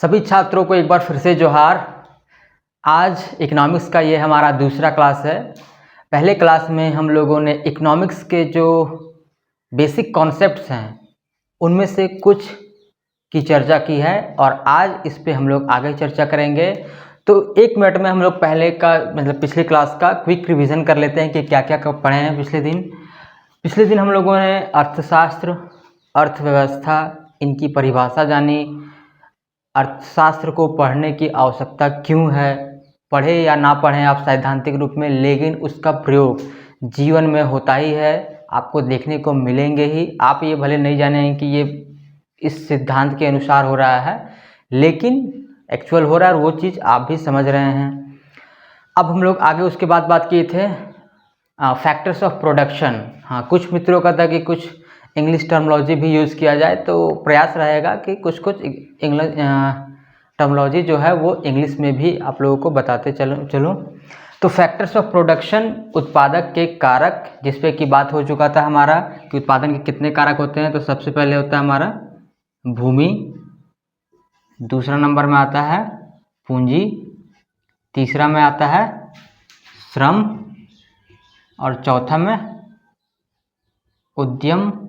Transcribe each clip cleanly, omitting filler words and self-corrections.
सभी छात्रों को एक बार फिर से जोहार। आज इकोनॉमिक्स का ये हमारा दूसरा क्लास है। पहले क्लास में हम लोगों ने इकोनॉमिक्स के जो बेसिक कॉन्सेप्ट्स हैं उनमें से कुछ की चर्चा की है और आज इस पे हम लोग आगे चर्चा करेंगे। तो 1 मिनट में हम लोग पहले का पिछले क्लास का क्विक रिवीजन कर लेते हैं कि क्या क्या पढ़े हैं पिछले दिन हम लोगों ने अर्थशास्त्र, अर्थव्यवस्था, इनकी परिभाषा जानी, अर्थशास्त्र को पढ़ने की आवश्यकता क्यों है, पढ़े या ना पढ़ें आप सैद्धांतिक रूप में, लेकिन उसका प्रयोग जीवन में होता ही है, आपको देखने को मिलेंगे ही। आप ये भले नहीं जाने कि ये इस सिद्धांत के अनुसार हो रहा है, लेकिन एक्चुअल हो रहा है और वो चीज़ आप भी समझ रहे हैं। अब हम लोग आगे उसके बाद बात किए थे फैक्टर्स ऑफ प्रोडक्शन। हाँ, कुछ मित्रों का था कि कुछ इंग्लिश टर्मोलॉजी भी यूज़ किया जाए, तो प्रयास रहेगा कि कुछ इंग्लिश टर्मोलॉजी जो है वो इंग्लिश में भी आप लोगों को बताते चलूँ। तो फैक्टर्स ऑफ प्रोडक्शन, उत्पादक के कारक, जिस पे की बात हो चुका था हमारा कि उत्पादन के कितने कारक होते हैं। तो सबसे पहले होता है हमारा भूमि, दूसरा नंबर में आता है पूंजी, तीसरा में आता है श्रम और चौथा में उद्यमशीलता।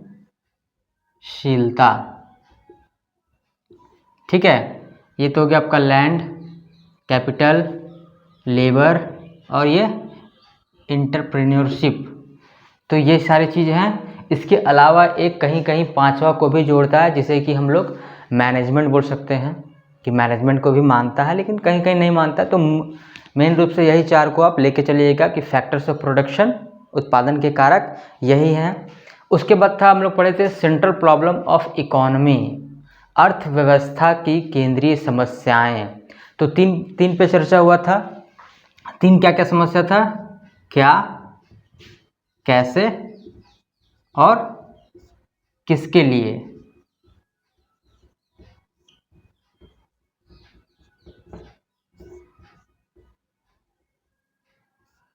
ठीक है, ये तो हो गया आपका लैंड, कैपिटल, लेबर और ये एंटरप्रेन्योरशिप। तो ये सारी चीज़ें हैं। इसके अलावा एक कहीं कहीं पांचवा को भी जोड़ता है, जिसे कि हम लोग मैनेजमेंट बोल सकते हैं कि मैनेजमेंट को भी मानता है, लेकिन कहीं कहीं नहीं मानता। तो मेन रूप से यही चार को आप लेके चलिएगा कि फैक्टर्स ऑफ प्रोडक्शन, उत्पादन के कारक यही हैं। उसके बाद था हम लोग पढ़े थे सेंट्रल प्रॉब्लम ऑफ इकोनॉमी, अर्थव्यवस्था की केंद्रीय समस्याएं। तो तीन पे चर्चा हुआ था। तीन क्या क्या समस्या था, क्या, कैसे और किसके लिए।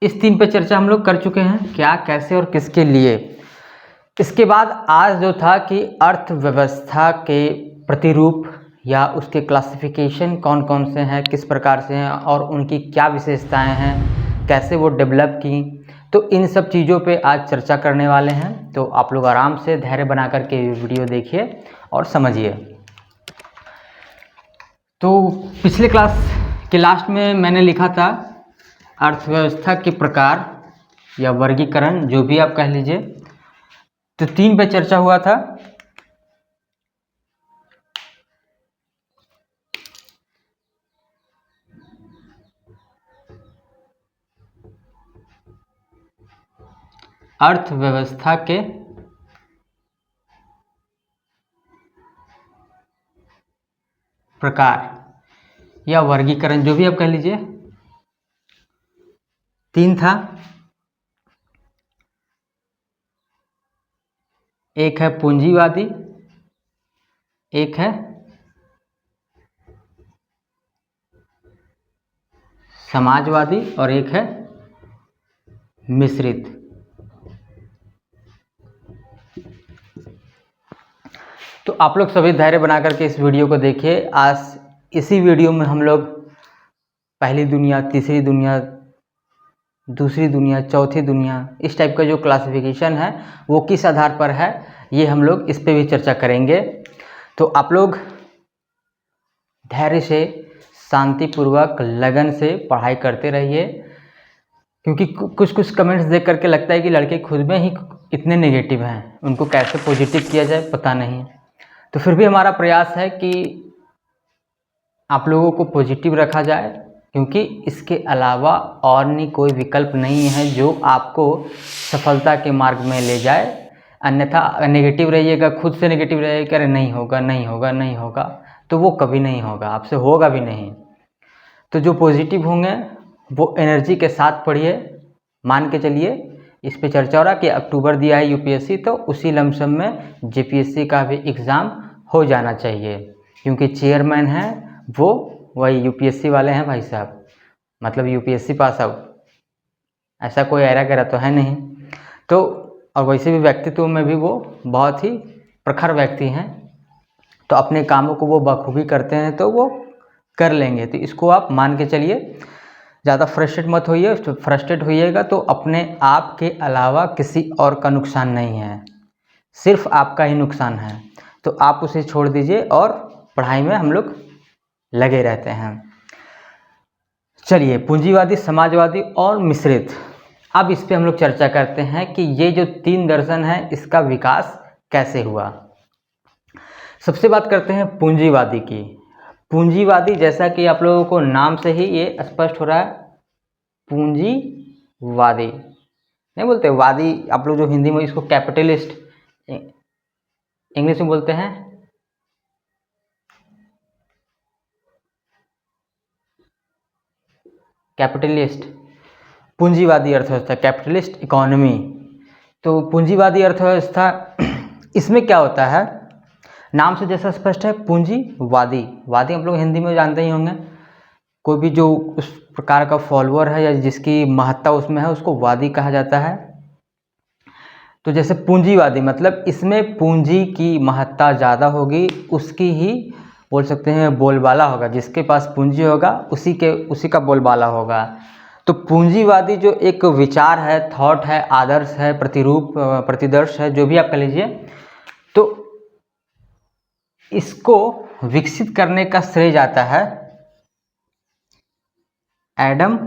इस तीन पे चर्चा हम लोग कर चुके हैं, क्या, कैसे और किसके लिए। इसके बाद आज जो था कि अर्थव्यवस्था के प्रतिरूप या उसके क्लासिफिकेशन कौन कौन से हैं, किस प्रकार से हैं और उनकी क्या विशेषताएं हैं, कैसे वो डेवलप की। तो इन सब चीज़ों पे आज चर्चा करने वाले हैं। तो आप लोग आराम से धैर्य बना करके वीडियो देखिए और समझिए। तो पिछले क्लास के लास्ट में मैंने लिखा था अर्थव्यवस्था के प्रकार या वर्गीकरण, जो भी आप कह लीजिए। तो 3 पे चर्चा हुआ था। अर्थव्यवस्था के प्रकार या वर्गीकरण, जो भी आप कह लीजिए, 3 था। एक है पूंजीवादी, एक है समाजवादी और एक है मिश्रित। तो आप लोग सभी धैर्य बना करके इस वीडियो को देखिए। आज इसी वीडियो में हम लोग पहली दुनिया, तीसरी दुनिया, दूसरी दुनिया, चौथी दुनिया, इस टाइप का जो क्लासिफिकेशन है वो किस आधार पर है, ये हम लोग इस पे भी चर्चा करेंगे। तो आप लोग धैर्य से, शांतिपूर्वक, लगन से पढ़ाई करते रहिए, क्योंकि कुछ कमेंट्स देख करके लगता है कि लड़के खुद में ही इतने नेगेटिव हैं, उनको कैसे पॉजिटिव किया जाए पता नहीं। तो फिर भी हमारा प्रयास है कि आप लोगों को पॉजिटिव रखा जाए, क्योंकि इसके अलावा और नहीं कोई विकल्प नहीं है जो आपको सफलता के मार्ग में ले जाए। अन्यथा नेगेटिव रहिएगा, खुद से नेगेटिव रहिएगा कि अरे नहीं होगा नहीं होगा नहीं होगा, तो वो कभी नहीं होगा, आपसे होगा भी नहीं। तो जो पॉजिटिव होंगे वो एनर्जी के साथ पढ़िए। मान के चलिए इस पे चर्चा हो रहा कि अक्टूबर दिया है यूपीएससी, तो उसी लमसम में जेपीएससी का भी एग्ज़ाम हो जाना चाहिए, क्योंकि चेयरमैन हैं वो वही यूपीएससी वाले हैं भाई साहब, मतलब यूपीएससी पास आउट, ऐसा कोई ऐरा गैरा तो है नहीं। तो और वैसे भी व्यक्तित्व में भी वो बहुत ही प्रखर व्यक्ति हैं, तो अपने कामों को वो बखूबी करते हैं, तो वो कर लेंगे। तो इसको आप मान के चलिए, ज़्यादा फ्रस्ट्रेट मत होइए। फ्रस्ट्रेट होइएगा तो अपने आप के अलावा किसी और का नुकसान नहीं है, सिर्फ आपका ही नुकसान है। तो आप उसे छोड़ दीजिए और पढ़ाई में हम लोग लगे रहते हैं। चलिए, पूंजीवादी, समाजवादी और मिश्रित, अब इस पे हम लोग चर्चा करते हैं कि ये जो 3 दर्शन है इसका विकास कैसे हुआ। सबसे बात करते हैं पूंजीवादी की। पूंजीवादी, जैसा कि आप लोगों को नाम से ही ये स्पष्ट हो रहा है, पूंजीवादी नहीं बोलते वादी, आप लोग जो हिंदी में इसको कैपिटलिस्ट इंग्लिश में बोलते हैं, कैपिटलिस्ट। पूंजीवादी अर्थव्यवस्था, कैपिटलिस्ट इकोनॉमी। तो पूंजीवादी अर्थव्यवस्था, इसमें क्या होता है, नाम से जैसा स्पष्ट है, पूंजीवादी। वादी हम लोग हिंदी में जानते ही होंगे, कोई भी जो उस प्रकार का फॉलोअर है या जिसकी महत्ता उसमें है उसको वादी कहा जाता है। तो जैसे पूंजीवादी मतलब इसमें पूंजी की महत्ता ज़्यादा होगी, उसकी ही बोल सकते हैं बोलबाला होगा, जिसके पास पूंजी होगा उसी का बोलबाला होगा। तो पूंजीवादी जो एक विचार है, थॉट है, आदर्श है, प्रतिरूप, प्रतिदर्श है, जो भी आप कह लीजिए, तो इसको विकसित करने का श्रेय जाता है एडम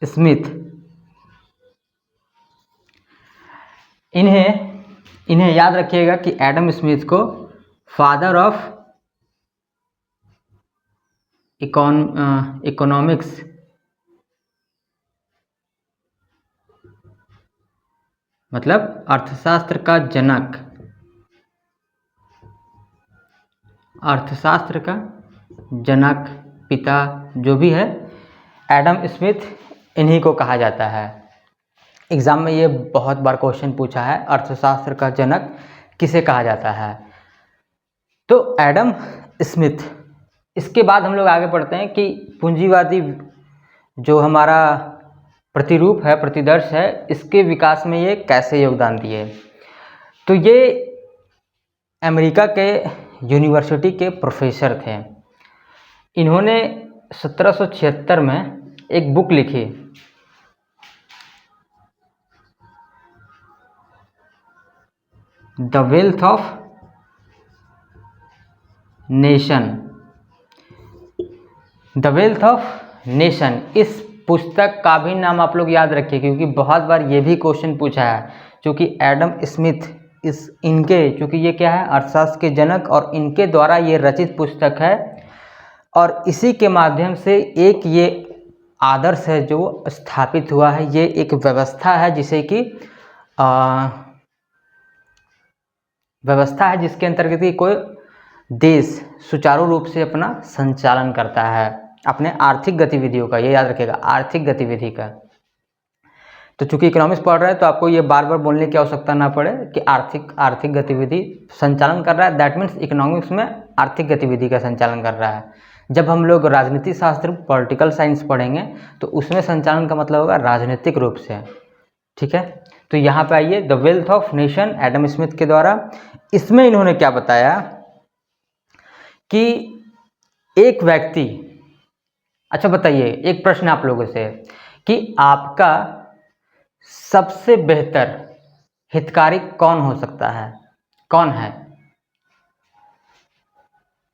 स्मिथ। इन्हें याद रखिएगा कि एडम स्मिथ को फादर ऑफ इकोनॉमिक्स मतलब अर्थशास्त्र का जनक, अर्थशास्त्र का जनक, पिता, जो भी है एडम स्मिथ, इन्हीं को कहा जाता है। एग्ज़ाम में ये बहुत बार क्वेश्चन पूछा है, अर्थशास्त्र का जनक किसे कहा जाता है। तो एडम स्मिथ। इसके बाद हम लोग आगे बढ़ते हैं कि पूंजीवादी जो हमारा प्रतिरूप है, प्रतिदर्श है, इसके विकास में ये कैसे योगदान दिए। तो ये अमेरिका के यूनिवर्सिटी के प्रोफेसर थे। इन्होंने 1776 में एक बुक लिखी, the wealth of nation. The wealth of nation, इस पुस्तक का भी नाम आप लोग याद रखिए, क्योंकि बहुत बार ये भी क्वेश्चन पूछा है। क्योंकि एडम स्मिथ चूँकि ये क्या है, अर्थशास्त्र के जनक, और इनके द्वारा ये रचित पुस्तक है, और इसी के माध्यम से एक ये आदर्श है जो स्थापित हुआ है। ये एक व्यवस्था है व्यवस्था है जिसके अंतर्गत ही कोई देश सुचारू रूप से अपना संचालन करता है, अपने आर्थिक गतिविधियों का। ये याद रखिएगा, आर्थिक गतिविधि का। तो चूंकि इकोनॉमिक्स पढ़ रहे हैं तो आपको ये बार बार बोलने की आवश्यकता ना पड़े कि आर्थिक गतिविधि संचालन कर रहा है, दैट मीन्स इकोनॉमिक्स में आर्थिक गतिविधि का संचालन कर रहा है। जब हम लोग राजनीति शास्त्र, पॉलिटिकल साइंस पढ़ेंगे तो उसमें संचालन का मतलब होगा राजनीतिक रूप से, ठीक है। तो यहाँ पे आइए, the wealth of nation, Adam Smith के द्वारा। इसमें इन्होंने क्या बताया कि एक व्यक्ति, अच्छा बताइए, एक प्रश्न आप लोगों से कि आपका सबसे बेहतर हितकारी कौन हो सकता है, कौन है।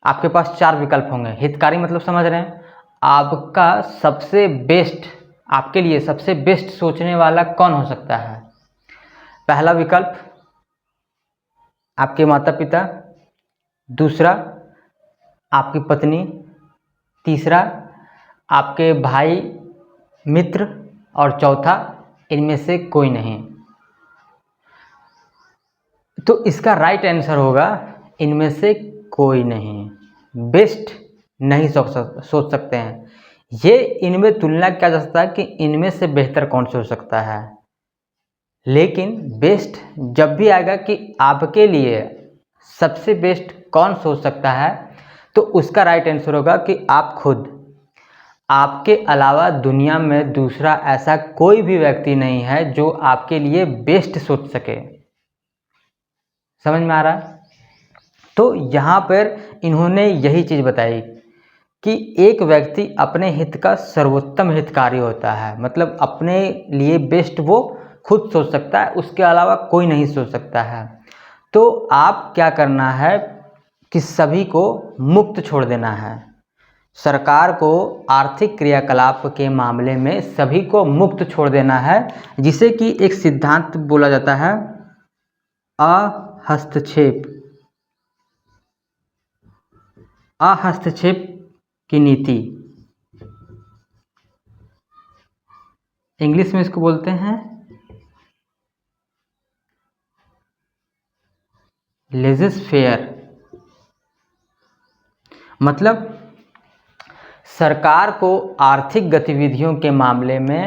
आपके पास 4 विकल्प होंगे। हितकारी मतलब समझ रहे हैं, आपका सबसे बेस्ट, आपके लिए सबसे बेस्ट सोचने वाला कौन हो सकता है। पहला विकल्प आपके माता पिता, दूसरा आपकी पत्नी, तीसरा आपके भाई मित्र, और चौथा इनमें से कोई नहीं। तो इसका राइट आंसर होगा इनमें से कोई नहीं। बेस्ट नहीं सोच सकते हैं, ये इनमें तुलना किया जा सकता है कि इनमें से बेहतर कौन सोच सकता है। लेकिन बेस्ट जब भी आएगा कि आपके लिए सबसे बेस्ट कौन सोच सकता है, तो उसका राइट आंसर होगा कि आप खुद। आपके अलावा दुनिया में दूसरा ऐसा कोई भी व्यक्ति नहीं है जो आपके लिए बेस्ट सोच सके। समझ में आ रहा है। तो यहाँ पर इन्होंने यही चीज़ बताई कि एक व्यक्ति अपने हित का सर्वोत्तम हितकारी होता है, मतलब अपने लिए बेस्ट वो खुद सोच सकता है, उसके अलावा कोई नहीं सोच सकता है। तो आप क्या करना है कि सभी को मुक्त छोड़ देना है। सरकार को आर्थिक क्रियाकलाप के मामले में सभी को मुक्त छोड़ देना है, जिसे कि एक सिद्धांत बोला जाता है अहस्तक्षेप की नीति। इंग्लिश में इसको बोलते हैं लेज़र-फेयर। मतलब सरकार को आर्थिक गतिविधियों के मामले में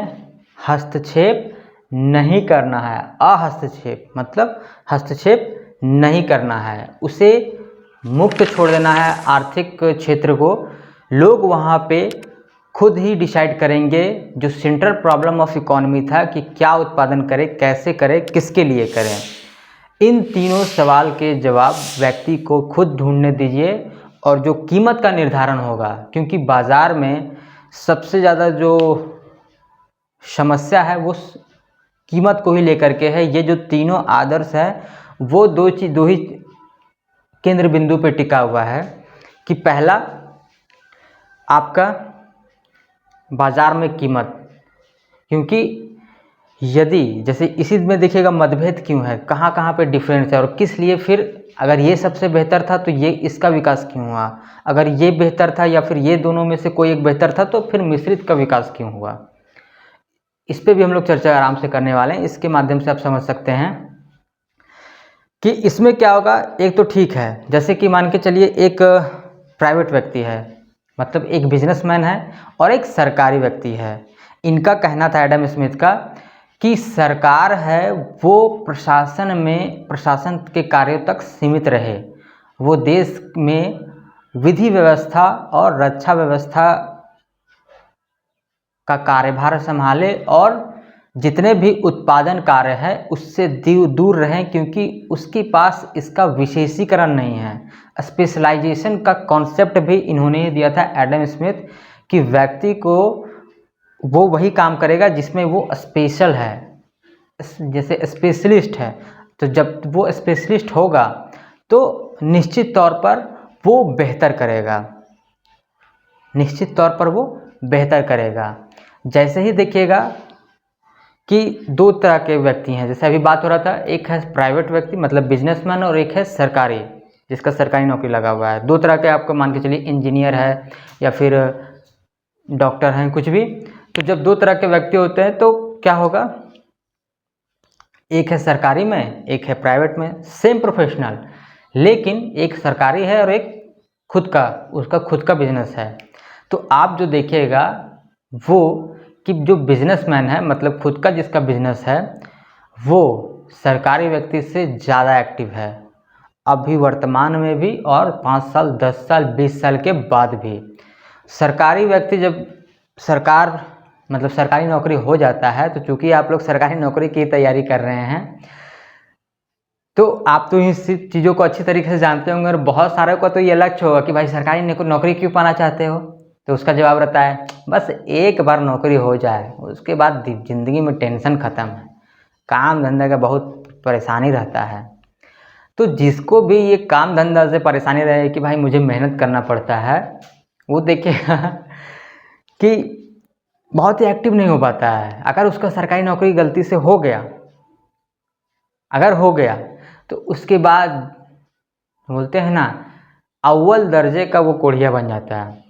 हस्तक्षेप नहीं करना है। अहस्तक्षेप मतलब हस्तक्षेप नहीं करना है, उसे मुक्त छोड़ देना है आर्थिक क्षेत्र को। लोग वहाँ पे खुद ही डिसाइड करेंगे, जो सेंट्रल प्रॉब्लम ऑफ इकोनॉमी था कि क्या उत्पादन करें, कैसे करें, किसके लिए करें। इन तीनों सवाल के जवाब व्यक्ति को खुद ढूंढने दीजिए, और जो कीमत का निर्धारण होगा, क्योंकि बाज़ार में सबसे ज़्यादा जो समस्या है वो कीमत को ही लेकर के है। ये जो तीनों आदर्श है वो दो ही केंद्र बिंदु पे टिका हुआ है कि पहला आपका बाज़ार में कीमत, क्योंकि यदि जैसे इसी में देखिएगा मतभेद क्यों है, कहाँ कहाँ पे डिफरेंस है, और किस लिए फिर अगर ये सबसे बेहतर था तो ये इसका विकास क्यों हुआ, अगर ये बेहतर था या फिर ये दोनों में से कोई एक बेहतर था तो फिर मिश्रित का विकास क्यों हुआ। इस पे भी हम लोग चर्चा आराम से करने वाले हैं। इसके माध्यम से आप समझ सकते हैं कि इसमें क्या होगा। एक तो ठीक है, जैसे कि मान के चलिए एक प्राइवेट व्यक्ति है, मतलब एक बिजनेसमैन है और एक सरकारी व्यक्ति है। इनका कहना था एडम स्मिथ का कि सरकार है वो प्रशासन के कार्यों तक सीमित रहे, वो देश में विधि व्यवस्था और रक्षा व्यवस्था का कार्यभार संभाले, और जितने भी उत्पादन कार्य है उससे दूर रहें, क्योंकि उसके पास इसका विशेषीकरण नहीं है। स्पेशलाइजेशन का कॉन्सेप्ट भी इन्होंने दिया था एडम स्मिथ, कि व्यक्ति को वो वही काम करेगा जिसमें वो स्पेशल है, जैसे स्पेशलिस्ट है। तो जब वो स्पेशलिस्ट होगा तो निश्चित तौर पर वो बेहतर करेगा, निश्चित तौर पर वो बेहतर करेगा। जैसे ही देखिएगा कि दो तरह के व्यक्ति हैं, जैसे अभी बात हो रहा था, एक है प्राइवेट व्यक्ति मतलब बिजनेसमैन, और एक है सरकारी जिसका सरकारी नौकरी लगा हुआ है। दो तरह के आपको मान के चलिए, इंजीनियर है या फिर डॉक्टर हैं, कुछ भी। तो जब दो तरह के व्यक्ति होते हैं तो क्या होगा, एक है सरकारी में, एक है प्राइवेट में, सेम प्रोफेशनल, लेकिन एक सरकारी है और एक उसका खुद का बिजनेस है। तो आप जो देखिएगा वो कि जो बिजनेसमैन है, मतलब खुद का जिसका बिजनेस है, वो सरकारी व्यक्ति से ज़्यादा एक्टिव है, अभी वर्तमान में भी और 5 साल 10 साल 20 साल के बाद भी। सरकारी व्यक्ति जब सरकारी नौकरी हो जाता है, तो चूंकि आप लोग सरकारी नौकरी की तैयारी कर रहे हैं तो आप तो इस चीज़ों को अच्छी तरीके से जानते होंगे, और बहुत सारे को तो ये लक्ष्य होगा कि भाई सरकारी नौकरी क्यों पाना चाहते हो। तो उसका जवाब रहता है बस एक बार नौकरी हो जाए, उसके बाद ज़िंदगी में टेंशन ख़त्म है, काम धंधे का बहुत परेशानी रहता है। तो जिसको भी ये काम धंधा से परेशानी रहे कि भाई मुझे मेहनत करना पड़ता है, वो देखिएगा कि बहुत ही एक्टिव नहीं हो पाता है। अगर उसका सरकारी नौकरी गलती से हो गया, अगर हो गया तो उसके बाद बोलते हैं ना, अव्वल दर्जे का वो कोढ़िया बन जाता है।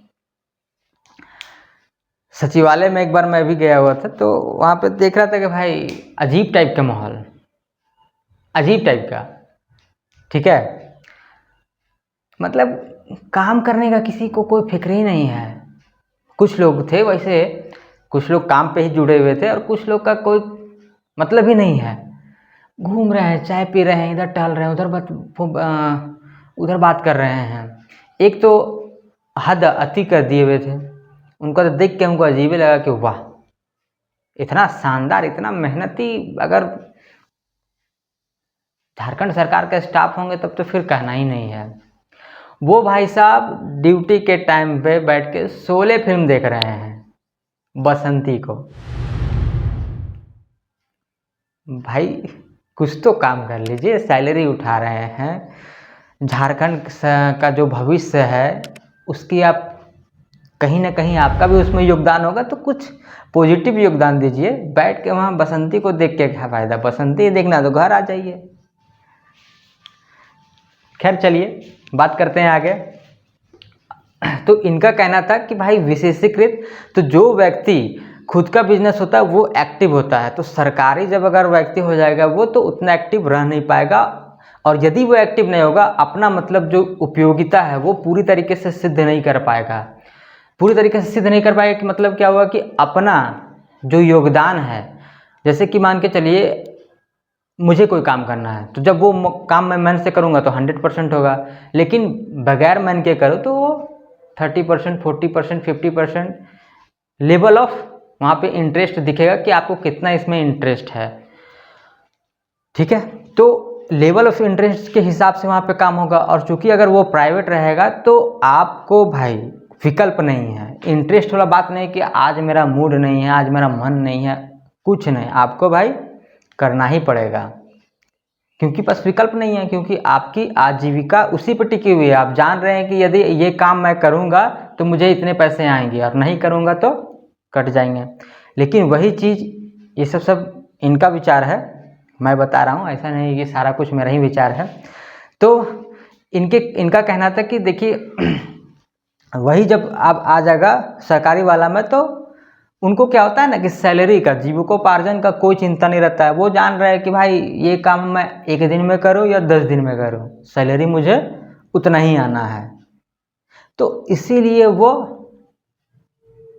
सचिवालय में एक बार मैं भी गया हुआ था, तो वहाँ पे देख रहा था कि भाई अजीब टाइप का माहौल, अजीब टाइप का, ठीक है, मतलब काम करने का किसी को कोई फिक्र ही नहीं है। कुछ लोग थे वैसे, कुछ लोग काम पे ही जुड़े हुए थे, और कुछ लोग का कोई मतलब ही नहीं है, घूम रहे हैं, चाय पी रहे हैं, इधर टहल रहे हैं, उधर बात कर रहे हैं। एक तो हद अति कर दिए हुए थे, उनको तो देख के हमको अजीब ही लगा कि वाह, इतना शानदार, इतना मेहनती अगर झारखंड सरकार के स्टाफ होंगे तब तो फिर कहना ही नहीं है। वो भाई साहब ड्यूटी के टाइम पे बैठ के शोले फिल्म देख रहे हैं बसंती को। भाई कुछ तो काम कर लीजिए, सैलरी उठा रहे हैं, झारखंड का जो भविष्य है उसकी आप कहीं ना कहीं आपका भी उसमें योगदान होगा, तो कुछ पॉजिटिव योगदान दीजिए। बैठ के वहाँ बसंती को देख के क्या फ़ायदा, बसंती देखना तो घर आ जाइए। खैर चलिए बात करते हैं आगे। तो इनका कहना था कि भाई विशेषीकृत, तो जो व्यक्ति खुद का बिजनेस होता है वो एक्टिव होता है, तो सरकारी जब अगर व्यक्ति हो जाएगा वो तो उतना एक्टिव रह नहीं पाएगा, और यदि वो एक्टिव नहीं होगा अपना मतलब जो उपयोगिता है वो पूरी तरीके से सिद्ध नहीं कर पाएगा। पूरी तरीके से सिद्ध नहीं कर पाएगा कि मतलब क्या हुआ कि अपना जो योगदान है, जैसे कि मान के चलिए मुझे कोई काम करना है तो जब वो काम मैं मन से करूँगा तो 100% होगा, लेकिन बगैर मन के करो तो वो 30%, 40%, 50% लेवल ऑफ वहाँ पे इंटरेस्ट दिखेगा कि आपको कितना इसमें इंटरेस्ट है। ठीक है, तो लेवल ऑफ इंटरेस्ट के हिसाब से वहाँ पे काम होगा। और चूंकि अगर वो प्राइवेट रहेगा तो आपको भाई विकल्प नहीं है, इंटरेस्ट वाला बात नहीं कि आज मेरा मूड नहीं है, आज मेरा मन नहीं है, कुछ नहीं, आपको भाई करना ही पड़ेगा, क्योंकि बस विकल्प नहीं है, क्योंकि आपकी आजीविका उसी पर टिकी हुई है। आप जान रहे हैं कि यदि ये काम मैं करूँगा तो मुझे इतने पैसे आएंगे और नहीं करूँगा तो कट जाएंगे। लेकिन वही चीज़, ये सब इनका विचार है, मैं बता रहा हूँ, ऐसा नहीं कि सारा कुछ मेरा ही विचार है। तो इनका कहना था कि देखिए वही जब आप आ जाएगा सरकारी वाला में तो उनको क्या होता है ना कि सैलरी का, जीविकोपार्जन का कोई चिंता नहीं रहता है। वो जान रहे हैं कि भाई ये काम मैं 1 दिन में करूँ या 10 दिन में करूँ, सैलरी मुझे उतना ही आना है। तो इसीलिए वो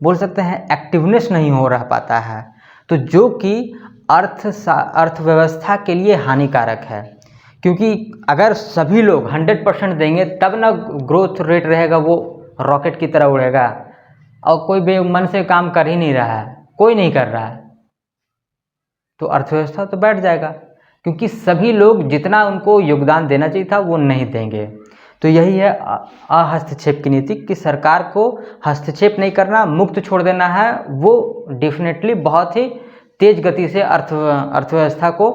बोल सकते हैं एक्टिवनेस नहीं हो रह पाता है, तो जो कि अर्थव्यवस्था के लिए हानिकारक है। क्योंकि अगर सभी लोग 100% देंगे तब ना ग्रोथ रेट रहेगा, वो रॉकेट की तरह उड़ेगा। और कोई बेमन से काम कर ही नहीं रहा है, कोई नहीं कर रहा है, तो अर्थव्यवस्था तो बैठ जाएगा, क्योंकि सभी लोग जितना उनको योगदान देना चाहिए था वो नहीं देंगे। तो यही है हस्तक्षेप की नीति, कि सरकार को हस्तक्षेप नहीं करना, मुक्त छोड़ देना है। वो डेफिनेटली बहुत ही तेज गति से अर्थव्यवस्था को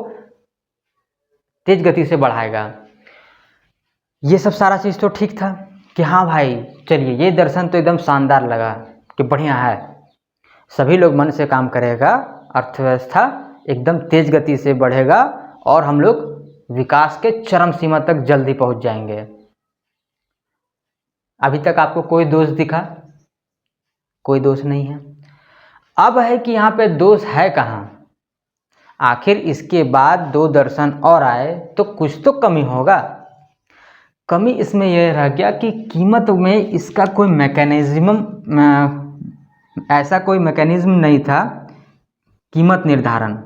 तेज गति से बढ़ाएगा। ये सब सारा चीज़ तो ठीक था कि हाँ भाई चलिए, ये दर्शन तो एकदम शानदार लगा कि बढ़िया है, सभी लोग मन से काम करेगा, अर्थव्यवस्था एकदम तेज गति से बढ़ेगा और हम लोग विकास के चरम सीमा तक जल्दी पहुंच जाएंगे। अभी तक आपको कोई दोष दिखा? कोई दोष नहीं है। अब है कि यहाँ पे दोष है कहाँ? आखिर इसके बाद 2 दर्शन और आए तो कुछ तो कमी होगा। कमी इसमें यह रह गया कि कीमत में इसका कोई मैकेनिज्म, ऐसा कोई मैकेनिज्म नहीं था कीमत निर्धारण,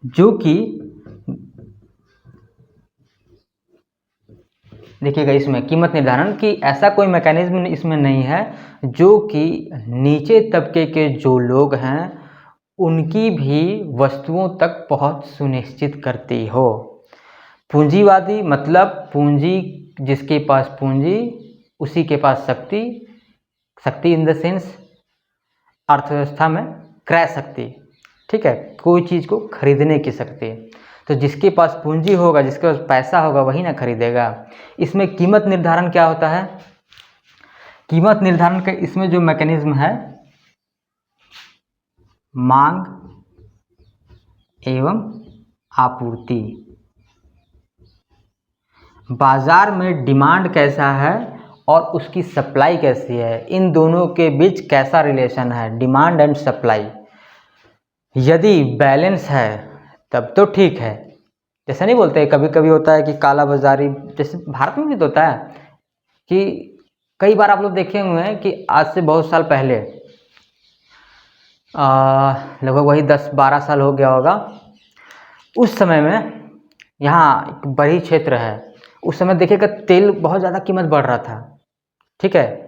जो कि देखिएगा इसमें कीमत निर्धारण की ऐसा कोई मैकेनिज्म इसमें नहीं है जो कि नीचे तबके के जो लोग हैं उनकी भी वस्तुओं तक पहुंच सुनिश्चित करती हो। पूंजीवादी मतलब पूंजी, जिसके पास पूंजी उसी के पास शक्ति, शक्ति इन द सेंस अर्थव्यवस्था में क्रय शक्ति, ठीक है, कोई चीज़ को खरीदने की शक्ति। तो जिसके पास पूंजी होगा, जिसके पास पैसा होगा वही ना खरीदेगा। इसमें कीमत निर्धारण क्या होता है? कीमत निर्धारण का इसमें जो मैकेनिज्म है, मांग एवं आपूर्ति, बाजार में डिमांड कैसा है और उसकी सप्लाई कैसी है, इन दोनों के बीच कैसा रिलेशन है, डिमांड एंड सप्लाई। यदि बैलेंस है तब तो ठीक है। जैसे नहीं बोलते, कभी कभी होता है कि काला बाजारी, जैसे भारत में भी तो होता है कि कई बार आप लोग देखे हुए हैं कि आज से बहुत साल पहले, लगभग वही 10-12 साल हो गया होगा, उस समय में यहाँ एक बड़ी क्षेत्र है, उस समय देखिएगा तेल बहुत ज़्यादा कीमत बढ़ रहा था, ठीक है।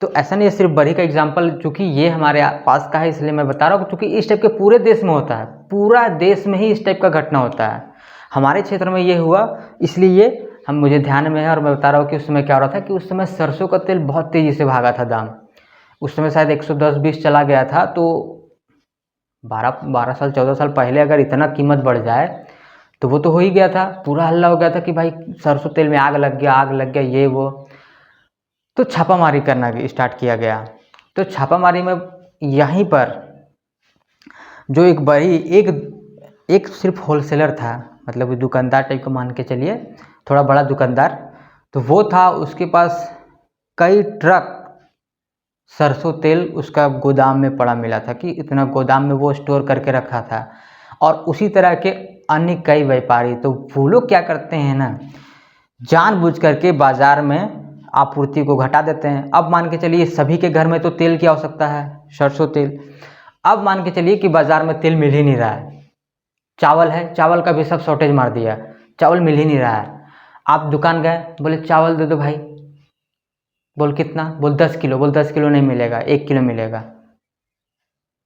तो ऐसा नहीं है, सिर्फ बरी का एग्जांपल, चूँकि ये हमारे पास का है इसलिए मैं बता रहा हूँ, क्योंकि इस टाइप के पूरे देश में होता है, पूरा देश में ही इस टाइप का घटना होता है। हमारे क्षेत्र में ये हुआ इसलिए मुझे ध्यान में है और मैं बता रहा हूँ कि उस समय क्या हो रहा था कि उस समय सरसों का तेल बहुत तेज़ी से भागा था दाम। उस समय शायद 110-120 चला गया था। तो 12 साल 14 साल पहले अगर इतना कीमत बढ़ जाए तो वो तो हो ही गया था, पूरा हल्ला हो गया था कि भाई सरसों तेल में आग लग गया, आग लग गया, ये वो। तो छापामारी करना स्टार्ट किया गया। तो छापामारी में यहीं पर जो एक सिर्फ होलसेलर था, मतलब दुकानदार टाइप का मान के चलिए, थोड़ा बड़ा दुकानदार, तो वो था, उसके पास कई ट्रक सरसों तेल उसका गोदाम में पड़ा मिला था कि इतना गोदाम में वो स्टोर करके रखा था। और उसी तरह के अन्य कई व्यापारी, तो वो लोग क्या करते हैं ना, जानबूझ करके बाज़ार में आपूर्ति को घटा देते हैं। अब मान के चलिए सभी के घर में तो तेल की आवश्यकता है, सरसों तेल। अब मान के चलिए कि बाज़ार में तेल मिल ही नहीं रहा है। चावल है, चावल का भी सब शॉर्टेज मार दिया, चावल मिल ही नहीं रहा है। आप दुकान गए, बोले चावल दे दो भाई, बोल कितना, बोल 10 किलो, बोल 10 किलो नहीं मिलेगा, 1 किलो मिलेगा।